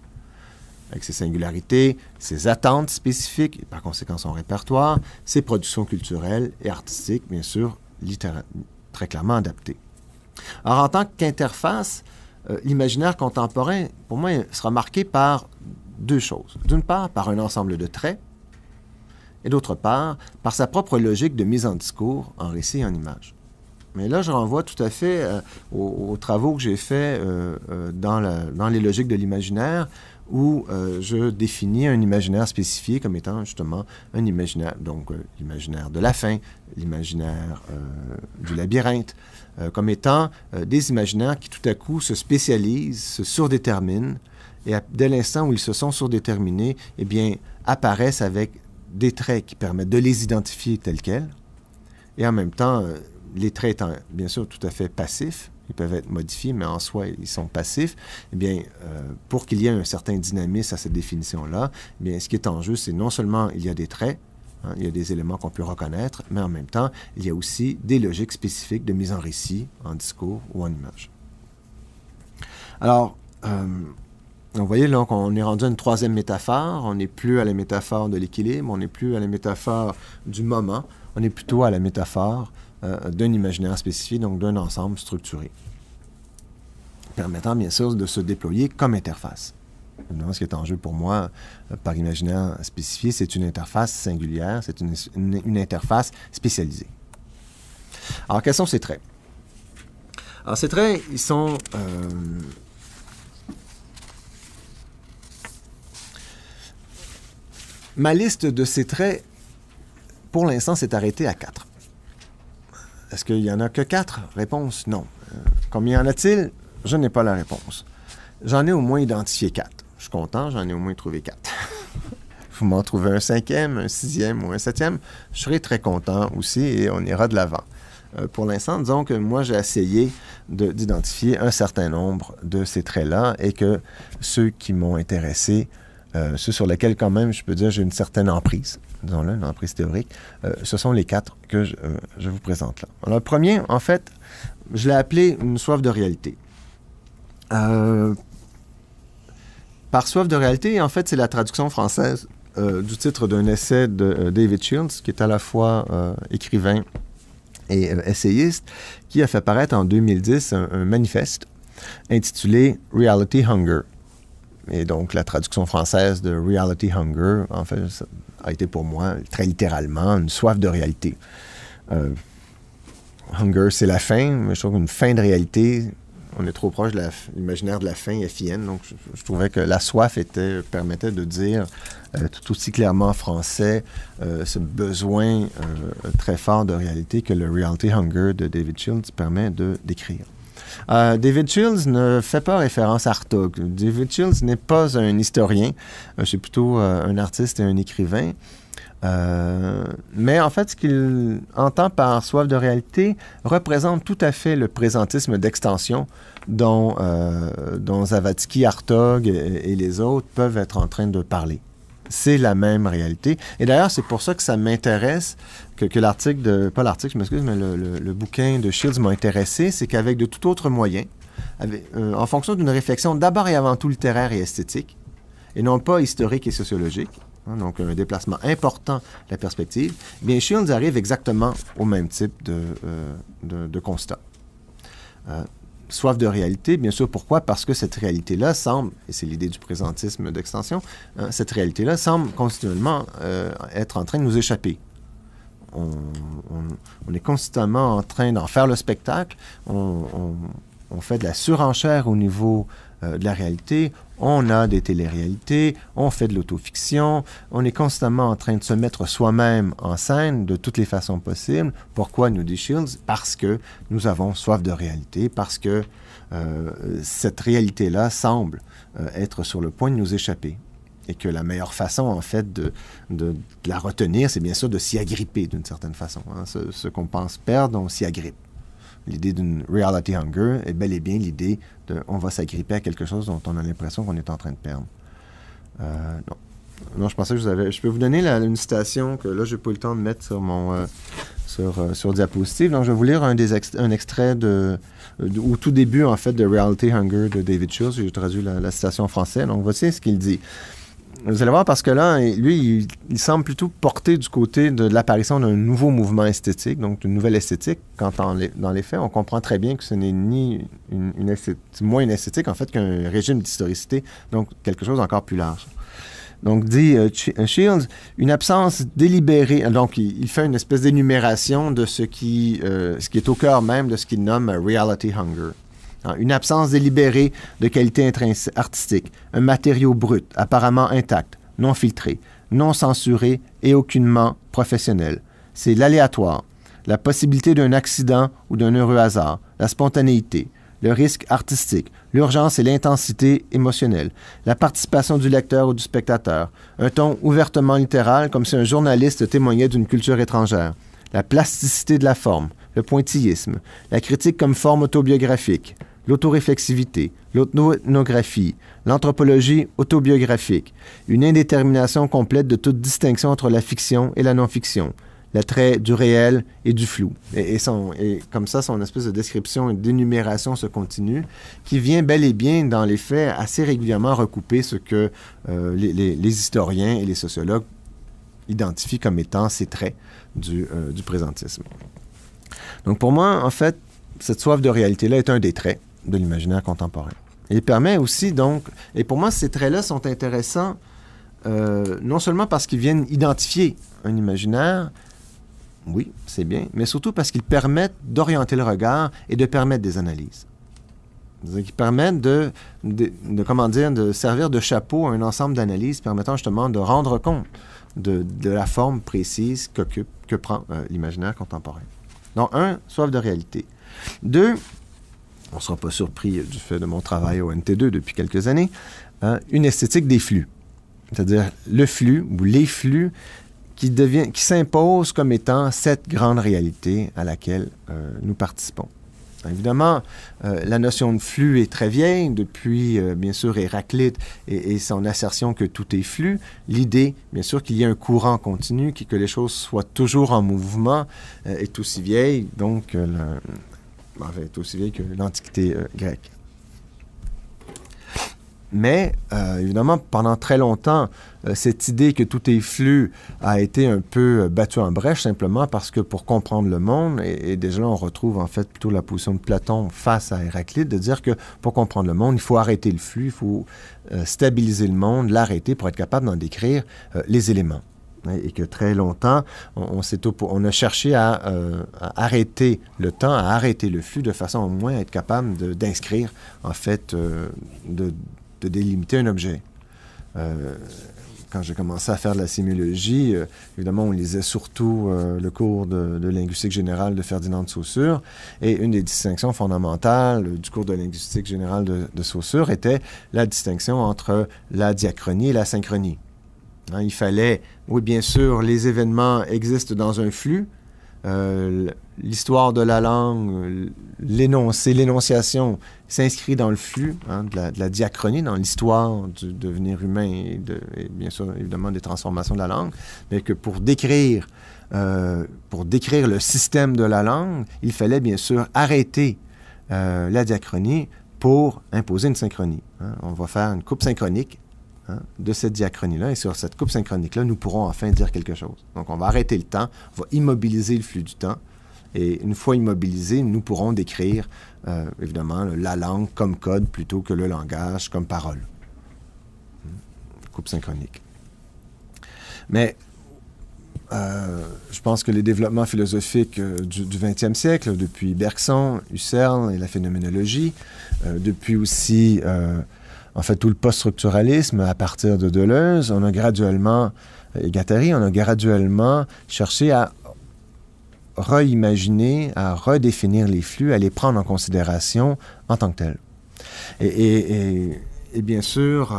avec ses singularités, ses attentes spécifiques, et par conséquent son répertoire, ses productions culturelles et artistiques, bien sûr, très clairement adaptées. Alors, en tant qu'interface, l'imaginaire contemporain, pour moi, sera marqué par deux choses. D'une part, par un ensemble de traits, et d'autre part, par sa propre logique de mise en discours, en récit et en image. Mais là, je renvoie tout à fait aux travaux que j'ai faits dans les logiques de l'imaginaire, où je définis un imaginaire spécifié comme étant justement un imaginaire, donc l'imaginaire de la fin, l'imaginaire du labyrinthe, comme étant des imaginaires qui tout à coup se spécialisent, se surdéterminent, et dès l'instant où ils se sont surdéterminés, eh bien, apparaissent avec des traits qui permettent de les identifier tels quels, et en même temps, les traits étant bien sûr tout à fait passifs, ils peuvent être modifiés, mais en soi, ils sont passifs, eh bien, pour qu'il y ait un certain dynamisme à cette définition-là, eh bien, ce qui est en jeu, c'est non seulement il y a des traits, hein, il y a des éléments qu'on peut reconnaître, mais en même temps, il y a aussi des logiques spécifiques de mise en récit, en discours ou en image. Alors, vous voyez, là, on est rendu à une troisième métaphore. On n'est plus à la métaphore de l'équilibre, on n'est plus à la métaphore du moment, on est plutôt à la métaphore d'un imaginaire spécifié, donc d'un ensemble structuré, permettant bien sûr de se déployer comme interface. Évidemment, ce qui est en jeu pour moi par imaginaire spécifié, c'est une interface singulière, c'est une interface spécialisée. Alors, quels sont ces traits? Alors, ces traits, ils sont... Ma liste de ces traits, pour l'instant, s'est arrêtée à 4. Est-ce qu'il n'y en a que 4? Réponse, non. Combien y en a-t-il? Je n'ai pas la réponse. J'en ai au moins identifié 4. Je suis content, j'en ai au moins trouvé 4. Vous m'en trouvez un 5e, un 6e ou un 7e, je serai très content aussi et on ira de l'avant. Pour l'instant, disons que moi, j'ai essayé d'identifier un certain nombre de ces traits-là et que ceux qui m'ont intéressé, ceux sur lesquels, quand même, je peux dire, j'ai une certaine emprise, disons-le, une emprise théorique, ce sont les 4 que je vous présente là. Alors, le premier, en fait, je l'ai appelé une soif de réalité. Par soif de réalité, en fait, c'est la traduction française du titre d'un essai de David Shields, qui est à la fois écrivain et essayiste, qui a fait paraître en 2010 un manifeste intitulé « Reality Hunger ». Et donc, la traduction française de « Reality Hunger », en fait, ça a été pour moi, très littéralement, une soif de réalité. Hunger, c'est la faim, mais je trouve qu'une faim de réalité, on est trop proche de l'imaginaire de la faim FIN, donc je trouvais que la soif permettait de dire tout aussi clairement en français ce besoin très fort de réalité que le Reality Hunger de David Shields permet de décrire. David Shields ne fait pas référence à Hartog. David Shields n'est pas un historien, c'est plutôt un artiste et un écrivain. Mais en fait, ce qu'il entend par soif de réalité représente tout à fait le présentisme d'extension dont Zawadzki, Hartog et les autres peuvent être en train de parler. C'est la même réalité. Et d'ailleurs, c'est pour ça que ça m'intéresse, que l'article pas l'article, je m'excuse, mais le bouquin de Shields m'a intéressé, c'est qu'avec de tout autre moyen, en fonction d'une réflexion d'abord et avant tout littéraire et esthétique, et non pas historique et sociologique, donc un déplacement important de la perspective, bien Shields arrive exactement au même type de constat. Soif de réalité, bien sûr, pourquoi? Parce que cette réalité-là semble, et c'est l'idée du présentisme d'extension, cette réalité-là semble continuellement être en train de nous échapper. On est constamment en train d'en faire le spectacle, on fait de la surenchère au niveau de la réalité, on a des téléréalités, on fait de l'autofiction, on est constamment en train de se mettre soi-même en scène de toutes les façons possibles. Pourquoi, nous dit Shields? Parce que nous avons soif de réalité, parce que cette réalité-là semble être sur le point de nous échapper. Et que la meilleure façon, en fait, de la retenir, c'est bien sûr de s'y agripper d'une certaine façon. Hein. Ce qu'on pense perdre, on s'y agrippe. L'idée d'une reality hunger est bel et bien l'idée on va s'agripper à quelque chose dont on a l'impression qu'on est en train de perdre. Non, je pensais que je peux vous donner une citation que là, je n'ai pas eu le temps de mettre sur diapositive. Donc, je vais vous lire un extrait au tout début, en fait, de Reality Hunger de David Shields. J'ai traduit la citation en français. Donc, voici ce qu'il dit. Vous allez voir, parce que là, lui, il semble plutôt porter du côté de l'apparition d'un nouveau mouvement esthétique, donc d'une nouvelle esthétique, quand dans les faits, on comprend très bien que ce n'est ni moins une esthétique, en fait, qu'un régime d'historicité, donc quelque chose d'encore plus large. Donc, dit Shields, une absence délibérée, donc il fait une espèce d'énumération de ce qui est au cœur même de ce qu'il nomme reality hunger. Une absence délibérée de qualité artistique, un matériau brut, apparemment intact, non filtré, non censuré et aucunement professionnel. C'est l'aléatoire, la possibilité d'un accident ou d'un heureux hasard, la spontanéité, le risque artistique, l'urgence et l'intensité émotionnelle, la participation du lecteur ou du spectateur, un ton ouvertement littéral comme si un journaliste témoignait d'une culture étrangère, la plasticité de la forme, le pointillisme, la critique comme forme autobiographique, l'autoréflexivité, l'ethnographie, l'anthropologie autobiographique, une indétermination complète de toute distinction entre la fiction et la non-fiction, l'attrait du réel et du flou. Et comme ça, son espèce de description et d'énumération se continue, qui vient bel et bien, dans les faits, assez régulièrement recouper ce que les historiens et les sociologues identifient comme étant ces traits du présentisme. Donc pour moi, en fait, cette soif de réalité-là est un des traits de l'imaginaire contemporain. Et il permet aussi, donc, et pour moi, ces traits-là sont intéressants non seulement parce qu'ils viennent identifier un imaginaire, oui, c'est bien, mais surtout parce qu'ils permettent d'orienter le regard et de permettre des analyses. C'est-à-dire qu'ils permettent de servir de chapeau à un ensemble d'analyses permettant justement de rendre compte de la forme précise que prend l'imaginaire contemporain. Donc, soif de réalité. 2, on ne sera pas surpris du fait de mon travail au NT2 depuis quelques années, une esthétique des flux. C'est-à-dire le flux ou les flux qui s'imposent comme étant cette grande réalité à laquelle nous participons. Évidemment, la notion de flux est très vieille, depuis, bien sûr, Héraclite et son assertion que tout est flux. L'idée, bien sûr, qu'il y ait un courant continu, que les choses soient toujours en mouvement, est aussi vieille, donc, est aussi vieille que l'Antiquité grecque. Mais, évidemment, pendant très longtemps, cette idée que tout est flux a été un peu battue en brèche, simplement parce que pour comprendre le monde, et déjà là, on retrouve en fait plutôt la position de Platon face à Héraclite, de dire que pour comprendre le monde, il faut arrêter le flux, il faut stabiliser le monde, l'arrêter pour être capable d'en décrire les éléments. Et que très longtemps, on a cherché à arrêter le temps, à arrêter le flux, de façon au moins à être capable d'inscrire, en fait, de délimiter un objet. Quand j'ai commencé à faire de la sémiologie, évidemment, on lisait surtout le cours de linguistique générale de Ferdinand de Saussure, et une des distinctions fondamentales du cours de linguistique générale de Saussure était la distinction entre la diachronie et la synchronie. Hein, il fallait, oui, bien sûr, les événements existent dans un flux. L'histoire de la langue, l'énonciation s'inscrit dans le flux de la diachronie, dans l'histoire du devenir humain et bien sûr, évidemment, des transformations de la langue, mais que pour décrire le système de la langue, il fallait bien sûr arrêter la diachronie pour imposer une synchronie. Hein. On va faire une coupe synchronique de cette diachronie-là, et sur cette coupe synchronique-là, nous pourrons enfin dire quelque chose. Donc, on va arrêter le temps, on va immobiliser le flux du temps, et une fois immobilisé, nous pourrons décrire, évidemment, la langue comme code plutôt que le langage comme parole. Coupe synchronique. Mais je pense que les développements philosophiques du 20e siècle, depuis Bergson, Husserl et la phénoménologie, depuis aussi en fait, tout le post-structuralisme à partir de Deleuze, on a graduellement, et Guattari, on a graduellement cherché à reimaginer, à redéfinir les flux, à les prendre en considération en tant que tels. Et bien sûr,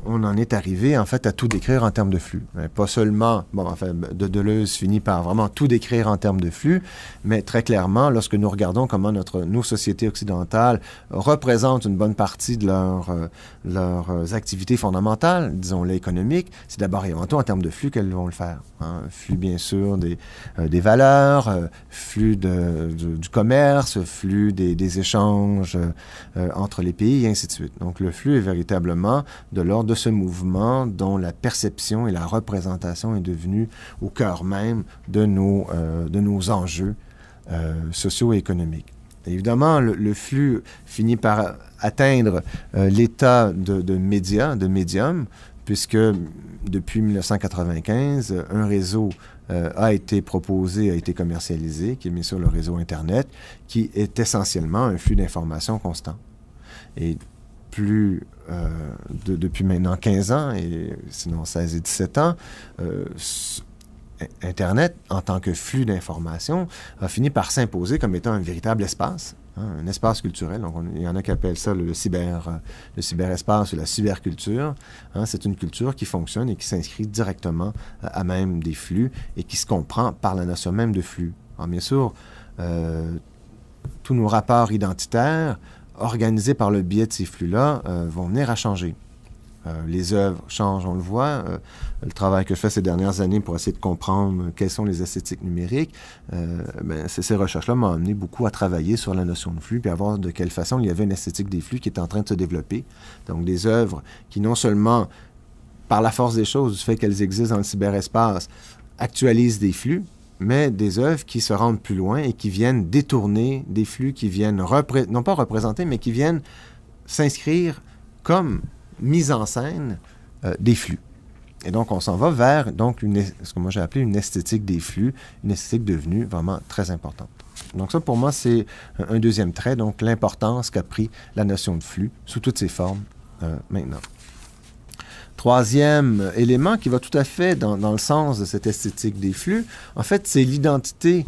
on en est arrivé, en fait, à tout décrire en termes de flux. Pas seulement, bon, enfin, Deleuze finit par vraiment tout décrire en termes de flux, mais très clairement, lorsque nous regardons comment nos sociétés occidentales représentent une bonne partie de leurs activités fondamentales, disons-les économiques, c'est d'abord et avant tout en termes de flux qu'elles vont le faire. Hein. Flux, bien sûr, des valeurs, flux du commerce, flux des échanges entre les pays, et ainsi de suite. Donc, le flux est véritablement de l'ordre de ce mouvement dont la perception et la représentation est devenue au cœur même de nos enjeux sociaux et économiques. Et évidemment, le flux finit par atteindre l'état de médium, puisque depuis 1995, un réseau a été proposé, a été commercialisé, qui est bien sûr le réseau Internet, qui est essentiellement un flux d'informations constant. Et depuis maintenant 15 ans, et sinon 16 et 17 ans, Internet, en tant que flux d'informations, a fini par s'imposer comme étant un véritable espace, un espace culturel. Donc, il y en a qui appellent ça le cyberespace ou la cyberculture. C'est une culture qui fonctionne et qui s'inscrit directement à même des flux et qui se comprend par la notion même de flux. Alors, bien sûr, tous nos rapports identitaires organisés par le biais de ces flux-là vont venir à changer. Les œuvres changent, on le voit. Le travail que je fais ces dernières années pour essayer de comprendre quelles sont les esthétiques numériques, ces recherches-là m'ont amené beaucoup à travailler sur la notion de flux, puis à voir de quelle façon il y avait une esthétique des flux qui était en train de se développer. Donc des œuvres qui non seulement, par la force des choses, du fait qu'elles existent dans le cyberespace, actualisent des flux, mais des œuvres qui se rendent plus loin et qui viennent détourner des flux, qui viennent, non pas représenter, mais qui viennent s'inscrire comme mise en scène des flux. Et donc, on s'en va vers ce que moi j'ai appelé une esthétique des flux, une esthétique devenue vraiment très importante. Donc ça, pour moi, c'est un deuxième trait, donc l'importance qu'a pris la notion de flux sous toutes ses formes maintenant. Troisième élément qui va tout à fait dans le sens de cette esthétique des flux, en fait, c'est l'identité,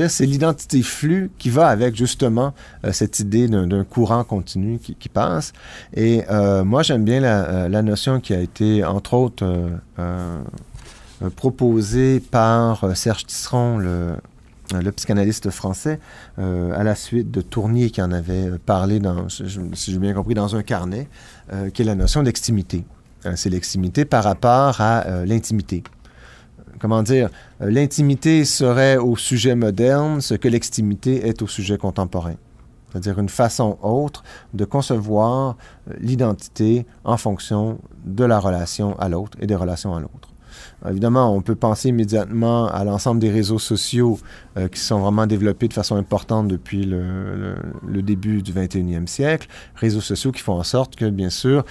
c'est l'identité flux qui va avec justement cette idée d'un courant continu qui passe. Et moi, j'aime bien la notion qui a été, entre autres, proposée par Serge Tisseron, le psychanalyste français, à la suite de Tournier qui en avait parlé, si j'ai bien compris, dans un carnet, qui est la notion d'extimité. C'est l'extimité par rapport à l'intimité. Comment dire? L'intimité serait au sujet moderne ce que l'extimité est au sujet contemporain. c'est-à-dire une façon autre de concevoir l'identité en fonction de la relation à l'autre et des relations à l'autre. Évidemment, on peut penser immédiatement à l'ensemble des réseaux sociaux qui sont vraiment développés de façon importante depuis le début du 21e siècle. Réseaux sociaux qui font en sorte que, bien sûr,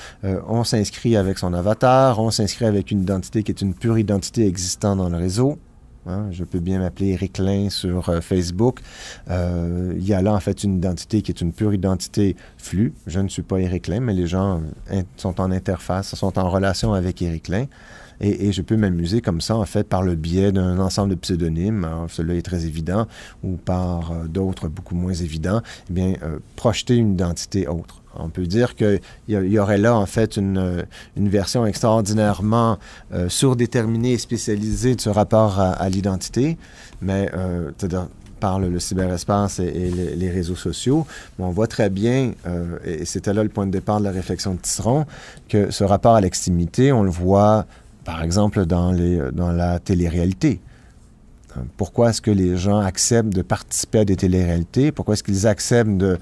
on s'inscrit avec son avatar, on s'inscrit avec une identité qui est une pure identité existant dans le réseau. Hein, je peux bien m'appeler Éric Lin sur Facebook. Il y a là, en fait, une identité qui est une pure identité flux. Je ne suis pas Éric Lin, mais les gens sont en interface, sont en relation avec Éric Lin. Et je peux m'amuser comme ça, en fait, par le biais d'un ensemble de pseudonymes. Alors, celui-là est très évident, ou par d'autres beaucoup moins évidents. Eh bien, projeter une identité autre. On peut dire qu'il y aurait là, en fait, une version extraordinairement surdéterminée et spécialisée de ce rapport à l'identité, mais c'est-à-dire par le cyberespace et les réseaux sociaux, on voit très bien, et c'était là le point de départ de la réflexion de Tisseron, que ce rapport à l'extimité, on le voit, par exemple, dans la télé-réalité. Pourquoi est-ce que les gens acceptent de participer à des télé-réalités? Pourquoi est-ce qu'ils acceptent de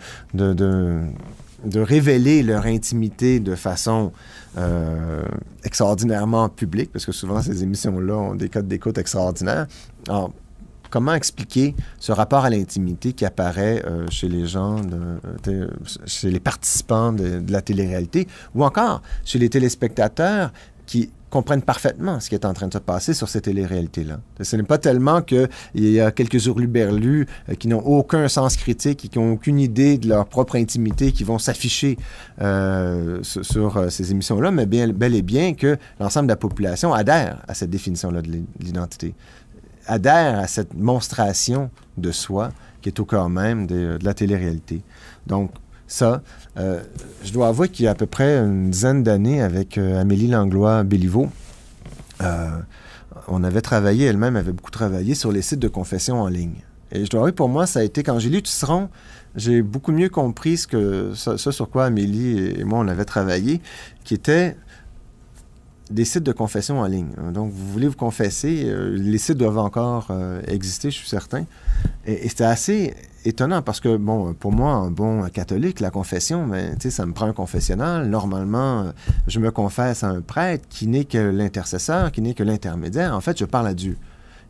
révéler leur intimité de façon extraordinairement publique? Parce que souvent, ces émissions-là ont des codes d'écoute extraordinaires. Alors, comment expliquer ce rapport à l'intimité qui apparaît chez les gens, chez les participants de la télé-réalité, ou encore chez les téléspectateurs qui comprennent parfaitement ce qui est en train de se passer sur ces télé-réalités-là. Ce n'est pas tellement qu'il y a quelques hurluberlus qui n'ont aucun sens critique et qui n'ont aucune idée de leur propre intimité qui vont s'afficher sur ces émissions-là, mais bel et bien que l'ensemble de la population adhère à cette définition-là de l'identité, adhère à cette monstration de soi qui est au cœur même de la télé-réalité. Donc, ça, je dois avouer qu'il y a à peu près une dizaine d'années avec Amélie Langlois-Béliveau, on avait travaillé, elle-même avait beaucoup travaillé sur les sites de confession en ligne. Et je dois avouer, pour moi, ça a été, quand j'ai lu Tisseron, j'ai beaucoup mieux compris ce sur quoi Amélie et moi, on avait travaillé, qui était des sites de confession en ligne. Donc, vous voulez vous confesser, les sites doivent encore exister, je suis certain. Et c'était assez étonnant parce que, bon, pour moi, un bon catholique, la confession, ben, tu sais, ça me prend un confessionnal. Normalement, je me confesse à un prêtre qui n'est que l'intercesseur, qui n'est que l'intermédiaire. En fait, je parle à Dieu.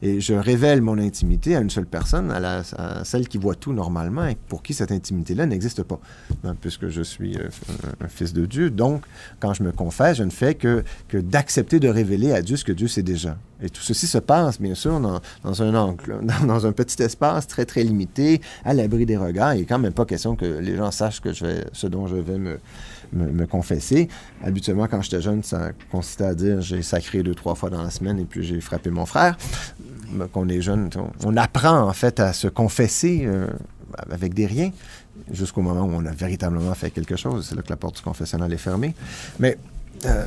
Et je révèle mon intimité à une seule personne, à celle qui voit tout normalement et pour qui cette intimité-là n'existe pas, hein, puisque je suis un fils de Dieu. Donc, quand je me confesse, je ne fais que d'accepter de révéler à Dieu ce que Dieu sait déjà. Et tout ceci se passe, bien sûr, dans un angle, dans un petit espace très, très limité, à l'abri des regards. Il n'est quand même pas question que les gens sachent ce dont je vais me confesser. Habituellement, quand j'étais jeune, ça consistait à dire « j'ai sacré 2-3 fois dans la semaine et puis j'ai frappé mon frère ». Quand on est jeune, on apprend en fait à se confesser avec des riens jusqu'au moment où on a véritablement fait quelque chose. C'est là que la porte du confessionnal est fermée. Mais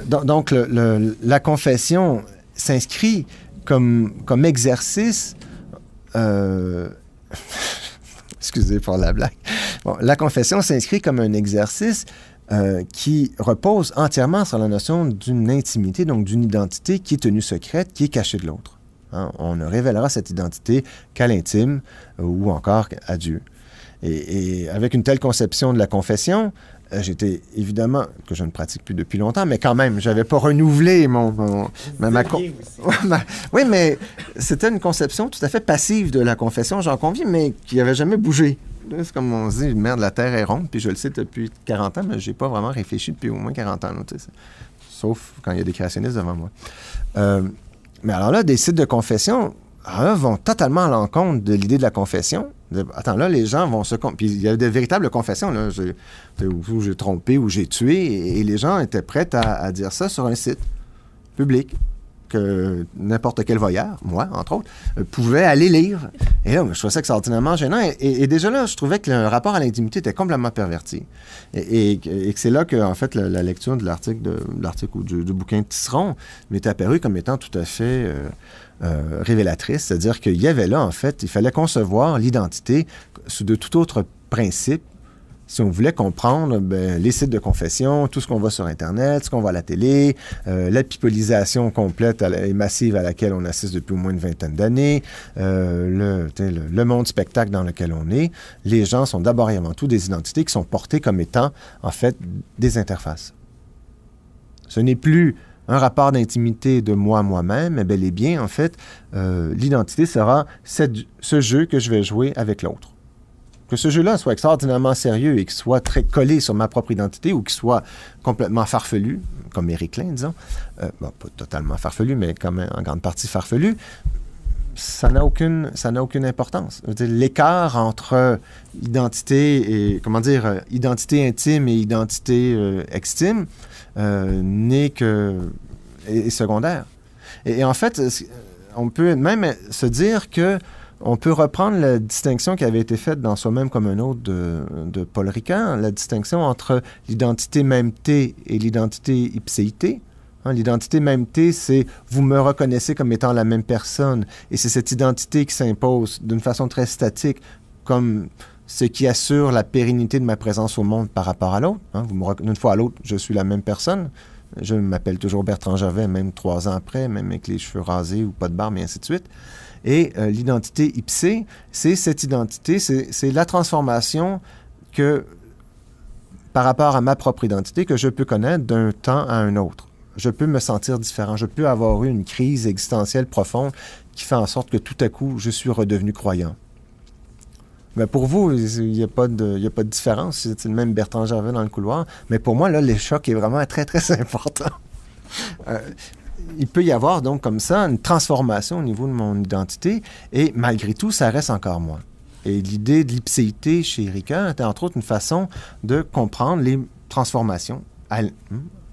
donc, la confession s'inscrit comme exercice... excusez pour la blague. Bon, la confession s'inscrit comme un exercice qui repose entièrement sur la notion d'une intimité, donc d'une identité qui est tenue secrète, qui est cachée de l'autre. Hein? On ne révélera cette identité qu'à l'intime ou encore à Dieu. Et avec une telle conception de la confession, j'étais évidemment, que je ne pratique plus depuis longtemps, mais quand même, je n'avais pas renouvelé oui, mais c'était une conception tout à fait passive de la confession, j'en conviens, mais qui n'avait jamais bougé. C'est comme on se dit, merde, la Terre est ronde, puis je le sais depuis 40 ans, mais je n'ai pas vraiment réfléchi depuis au moins 40 ans. Là, sauf quand il y a des créationnistes devant moi. Mais alors là, des sites de confession vont totalement à l'encontre de l'idée de la confession. Attends, là, les gens vont se... Puis il y a de véritables confessions, là, où j'ai trompé, où j'ai tué, et les gens étaient prêts à dire ça sur un site public, que n'importe quel voyeur, moi, entre autres, pouvait aller lire. Et là, je trouvais ça extraordinairement gênant. Et déjà là, je trouvais que le rapport à l'intimité était complètement perverti. Et que c'est là que, en fait, la lecture de l'article ou du bouquin de Tisseron m'est apparue comme étant tout à fait révélatrice. C'est-à-dire qu'il y avait là, en fait, il fallait concevoir l'identité de tout autre principe Si on voulait comprendre les sites de confession, tout ce qu'on voit sur Internet, ce qu'on voit à la télé, la pipolisation complète et massive à laquelle on assiste depuis au moins une vingtaine d'années, le monde spectacle dans lequel on est, les gens sont d'abord et avant tout des identités qui sont portées comme étant, en fait, des interfaces. Ce n'est plus un rapport d'intimité de moi-même, mais bel et bien, en fait, l'identité sera ce jeu que je vais jouer avec l'autre. Que ce jeu-là soit extraordinairement sérieux et qu'il soit très collé sur ma propre identité ou qu'il soit complètement farfelu, comme Éric Klein, disons, pas totalement farfelu, mais quand même en grande partie farfelu, ça n'a aucune importance. L'écart entre identité et, identité intime et identité extime est secondaire. Et en fait, on peut même se dire que on peut reprendre la distinction qui avait été faite dans Soi-même comme un autre de Paul Ricoeur, la distinction entre l'identité mêmeté et l'identité ipséité. L'identité mêmeté, c'est vous me reconnaissez comme étant la même personne, et c'est cette identité qui s'impose d'une façon très statique, comme ce qui assure la pérennité de ma présence au monde par rapport à l'autre. D'une fois à l'autre, je suis la même personne. Je m'appelle toujours Bertrand Gervais, même 3 ans après, même avec les cheveux rasés ou pas de barbe, et ainsi de suite. Et l'identité ipsée, c'est cette identité, c'est la transformation que, par rapport à ma propre identité, que je peux connaître d'un temps à un autre. Je peux me sentir différent. Je peux avoir eu une crise existentielle profonde qui fait en sorte que tout à coup, je suis redevenu croyant. Mais pour vous, il n'y a pas de différence. C'est le même Bertrand Gervais dans le couloir. Mais pour moi, là, le choc est vraiment très, très important. Il peut y avoir donc comme ça une transformation au niveau de mon identité et malgré tout, ça reste encore moi. Et l'idée de l'ipséité chez Ricoeur était entre autres une façon de comprendre les transformations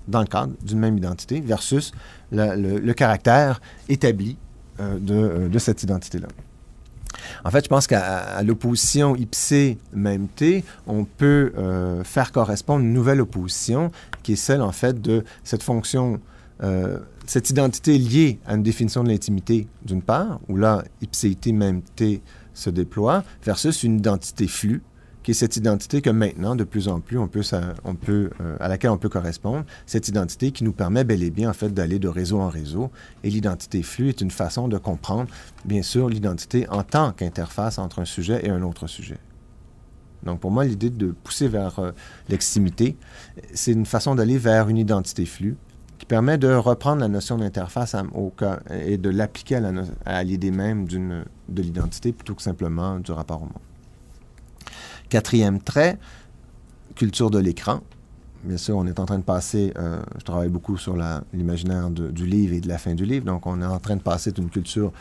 dans le cadre d'une même identité versus le caractère établi de cette identité-là. En fait, je pense qu'à l'opposition ipsé-mêmeté, on peut faire correspondre une nouvelle opposition qui est celle, en fait, de cette fonction cette identité liée à une définition de l'intimité, d'une part, où là, ipséité, mêmeté se déploie, versus une identité flux, qui est cette identité que maintenant, de plus en plus, à laquelle on peut correspondre, cette identité qui nous permet bel et bien, en fait, d'aller de réseau en réseau. Et l'identité flux est une façon de comprendre, bien sûr, l'identité en tant qu'interface entre un sujet et un autre sujet. Donc, pour moi, l'idée de pousser vers l'extimité, c'est une façon d'aller vers une identité flux, qui permet de reprendre la notion d'interface et de l'appliquer à l'idée même de l'identité plutôt que simplement du rapport au monde. 4e trait, culture de l'écran. Bien sûr, on est en train de passer, je travaille beaucoup sur l'imaginaire du livre et de la fin du livre, donc on est en train de passer d'une culture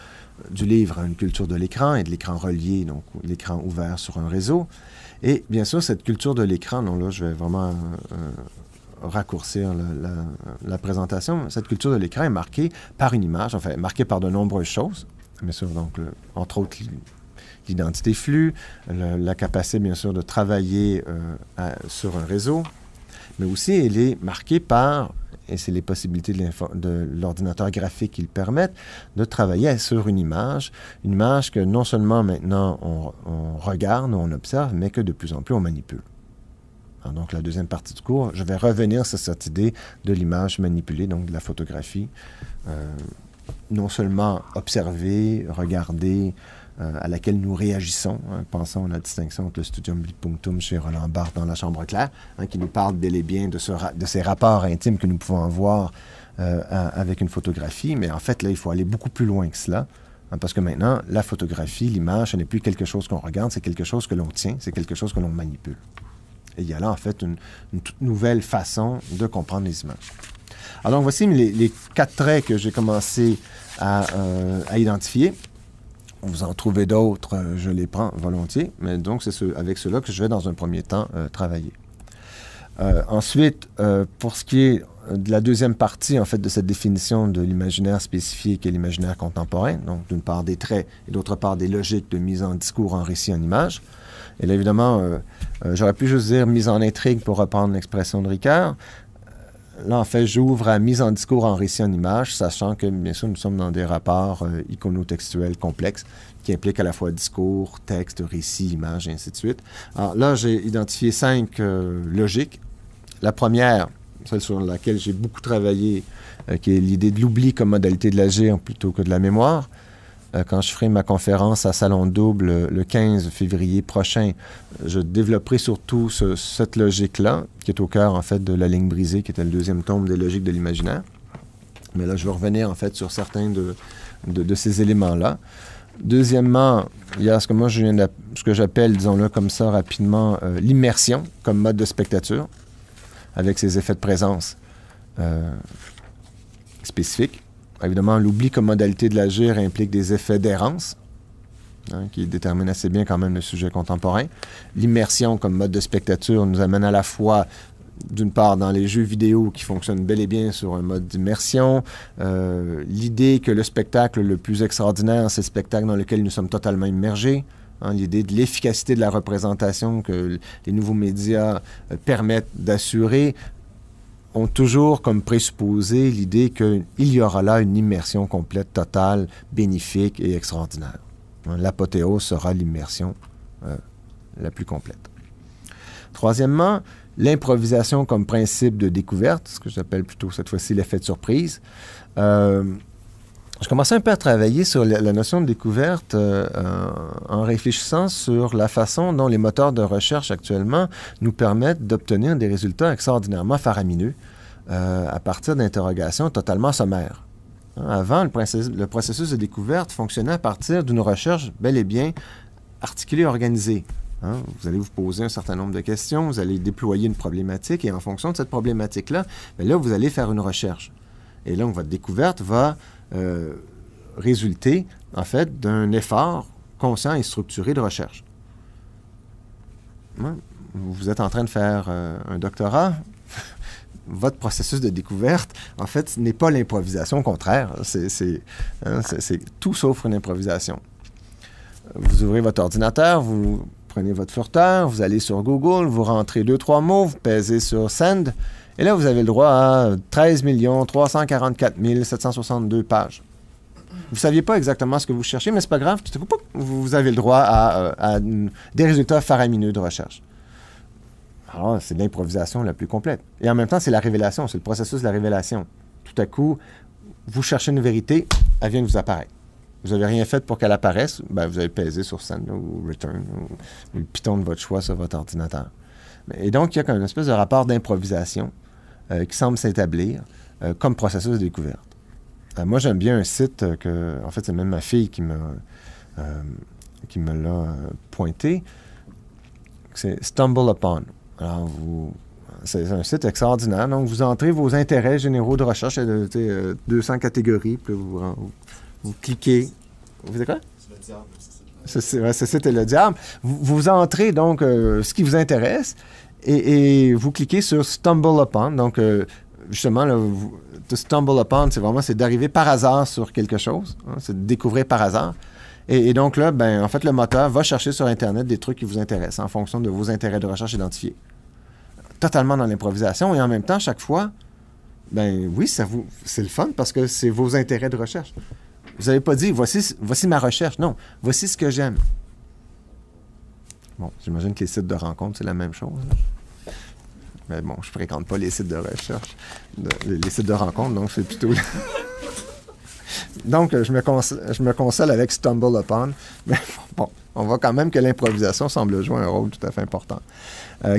du livre à une culture de l'écran et de l'écran relié, donc l'écran ouvert sur un réseau. Et bien sûr, cette culture de l'écran, là, je vais vraiment raccourcir la présentation. Cette culture de l'écran est marquée par une image, enfin marquée par de nombreuses choses. Bien sûr, donc, entre autres, l'identité flux, la capacité, bien sûr, de travailler sur un réseau, mais aussi elle est marquée par, et c'est les possibilités de l'ordinateur graphique qui le permettent, de travailler sur une image que non seulement maintenant on regarde, on observe, mais que de plus en plus on manipule. Alors, donc, la deuxième partie du cours, je vais revenir sur cette idée de l'image manipulée, donc de la photographie, non seulement observée, regardée, à laquelle nous réagissons. Pensons à la distinction entre le studium blipunctum chez Roland Barthes dans La Chambre claire, qui nous parle bel et bien de ces rapports intimes que nous pouvons avoir avec une photographie. Mais en fait, là, il faut aller beaucoup plus loin que cela, parce que maintenant, la photographie, l'image, ce n'est plus quelque chose qu'on regarde, c'est quelque chose que l'on tient, c'est quelque chose que l'on manipule. Et il y a là, en fait, une toute nouvelle façon de comprendre les images. Alors, donc, voici les 4 traits que j'ai commencé à identifier. Vous en trouvez d'autres, je les prends volontiers, mais donc c'est avec ceux-là que je vais dans un premier temps travailler. Ensuite, pour ce qui est de la deuxième partie, en fait, de cette définition de l'imaginaire spécifié qui est l'imaginaire contemporain, donc d'une part des traits et d'autre part des logiques de mise en discours, en récit, en image. Et là, évidemment, j'aurais pu juste dire mise en intrigue pour reprendre l'expression de Ricoeur. là, en fait, j'ouvre à mise en discours en récit en image, sachant que, bien sûr, nous sommes dans des rapports iconotextuels complexes qui impliquent à la fois discours, texte, récit, image, et ainsi de suite. Alors là, j'ai identifié 5 logiques. La première, celle sur laquelle j'ai beaucoup travaillé, qui est l'idée de l'oubli comme modalité de l'agir plutôt que de la mémoire. Quand je ferai ma conférence à Salon Double le 15 février prochain, je développerai surtout cette logique-là, qui est au cœur, en fait, de La ligne brisée, qui était le 2e tome des logiques de l'imaginaire. Mais là, je vais revenir, en fait, sur certains de ces éléments-là. Deuxièmement, il y a ce que j'appelle, disons-le comme ça rapidement, l'immersion comme mode de spectature, avec ses effets de présence spécifiques. Évidemment, l'oubli comme modalité de l'agir implique des effets d'errance, qui déterminent assez bien quand même le sujet contemporain. L'immersion comme mode de spectature nous amène à la fois, d'une part, dans les jeux vidéo qui fonctionnent bel et bien sur un mode d'immersion, l'idée que le spectacle le plus extraordinaire, c'est le spectacle dans lequel nous sommes totalement immergés, l'idée de l'efficacité de la représentation que les nouveaux médias permettent d'assurer, ont toujours comme présupposé l'idée qu'il y aura là une immersion complète, totale, bénéfique et extraordinaire. L'apothéose sera l'immersion la plus complète. Troisièmement, l'improvisation comme principe de découverte, ce que j'appelle plutôt cette fois-ci l'effet de surprise. Je commençais un peu à travailler sur la notion de découverte en réfléchissant sur la façon dont les moteurs de recherche actuellement nous permettent d'obtenir des résultats extraordinairement faramineux à partir d'interrogations totalement sommaires. Avant, le processus de découverte fonctionnait à partir d'une recherche bel et bien articulée et organisée. Vous allez vous poser un certain nombre de questions, vous allez déployer une problématique et en fonction de cette problématique-là, là, vous allez faire une recherche. Et donc, votre découverte va résulter, en fait, d'un effort conscient et structuré de recherche. Vous êtes en train de faire un doctorat. Votre processus de découverte, en fait, n'est pas l'improvisation, au contraire. C'est tout sauf une improvisation. Vous ouvrez votre ordinateur, vous prenez votre furteur, vous allez sur Google, vous rentrez 2-3 mots, vous pèsez sur « Send », et là, vous avez le droit à 13 344 762 pages. Vous ne saviez pas exactement ce que vous cherchez, mais ce n'est pas grave. Tout à coup, vous avez le droit à des résultats faramineux de recherche. Alors, c'est l'improvisation la plus complète. Et en même temps, c'est la révélation, c'est le processus de la révélation. Tout à coup, vous cherchez une vérité, elle vient de vous apparaître. Vous n'avez rien fait pour qu'elle apparaisse, vous avez pesé sur Send ou Return ou le piton de votre choix sur votre ordinateur. Et donc, il y a comme une espèce de rapport d'improvisation qui semble s'établir comme processus de découverte. Moi, j'aime bien un site en fait, c'est même ma fille qui me l'a pointé. C'est Stumble Upon. Alors, c'est un site extraordinaire. Donc, vous entrez vos intérêts généraux de recherche, il y a 200 catégories, puis vous cliquez. Vous savez quoi? C'est le diable. Ce site est le diable. Vous entrez donc ce qui vous intéresse et vous cliquez sur Stumble Upon. Donc, justement, là, to stumble upon, c'est d'arriver par hasard sur quelque chose. C'est de découvrir par hasard. Et donc là, en fait, le moteur va chercher sur Internet des trucs qui vous intéressent en fonction de vos intérêts de recherche identifiés. Totalement dans l'improvisation. Et en même temps, chaque fois, oui, c'est le fun parce que c'est vos intérêts de recherche. Vous n'avez pas dit, voici ma recherche. Non, voici ce que j'aime. Bon, j'imagine que les sites de rencontres, c'est la même chose. Mais bon, je ne fréquente pas les sites de recherche, les sites de rencontres, donc c'est plutôt... Donc, je me console avec Stumble Upon. Mais bon, on voit quand même que l'improvisation semble jouer un rôle tout à fait important.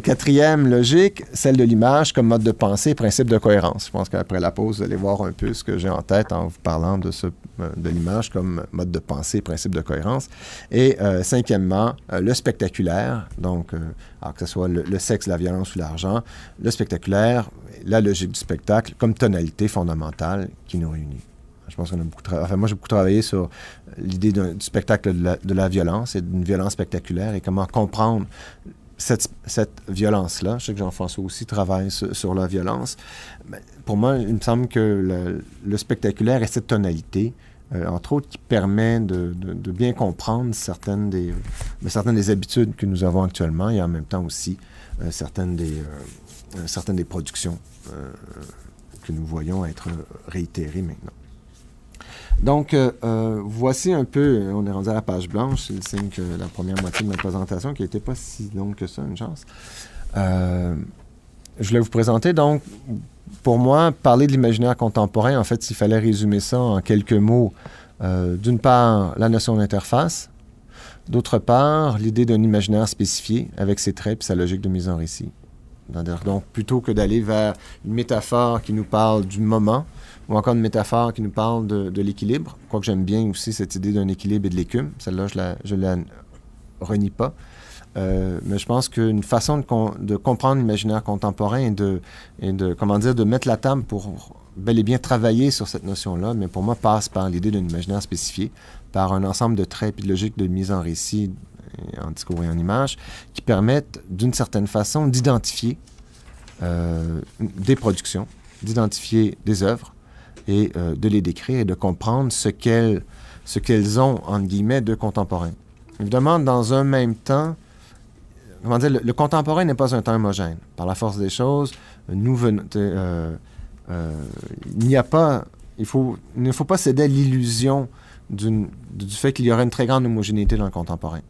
Quatrième logique, celle de l'image comme mode de pensée et principe de cohérence. Je pense qu'après la pause, vous allez voir un peu ce que j'ai en tête en vous parlant de l'image comme mode de pensée et principe de cohérence. Et cinquièmement, le spectaculaire, donc alors que ce soit le sexe, la violence ou l'argent, le spectaculaire, la logique du spectacle comme tonalité fondamentale qui nous réunit. Je pense qu'on a beaucoup travaillé. Enfin, moi, j'ai beaucoup travaillé sur l'idée du spectacle de la violence et d'une violence spectaculaire et comment comprendre cette violence-là. Je sais que Jean-François aussi travaille sur la violence. Mais pour moi, il me semble que le spectaculaire est cette tonalité, entre autres, qui permet de bien comprendre certaines des habitudes que nous avons actuellement et en même temps aussi certaines des productions que nous voyons être réitérés maintenant. Donc, voici un peu, on est rendu à la page blanche, c'est le signe que la première moitié de ma présentation, qui n'était pas si longue que ça, une chance. Je voulais vous présenter, donc, pour moi, parler de l'imaginaire contemporain, en fait, s'il fallait résumer ça en quelques mots, d'une part, la notion d'interface, d'autre part, l'idée d'un imaginaire spécifié avec ses traits et sa logique de mise en récit. Donc, plutôt que d'aller vers une métaphore qui nous parle du moment, ou encore une métaphore qui nous parle de l'équilibre, quoique j'aime bien aussi cette idée d'un équilibre et de l'écume, celle-là, je la renie pas. Mais je pense qu'une façon de comprendre l'imaginaire contemporain et de mettre la table pour bel et bien travailler sur cette notion-là, mais pour moi, passe par l'idée d'un imaginaire spécifié, par un ensemble de traits et de logiques de mise en récit, en discours et en image, qui permettent, d'une certaine façon, d'identifier des productions, d'identifier des œuvres et de les décrire et de comprendre ce qu'elles ont, entre guillemets, de contemporain. Évidemment, dans un même temps, comment dire, le contemporain n'est pas un temps homogène. Par la force des choses, il ne faut pas céder à l'illusion du fait qu'il y aurait une très grande homogénéité dans le contemporain.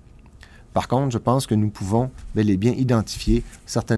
Par contre, je pense que nous pouvons bel et bien identifier certaines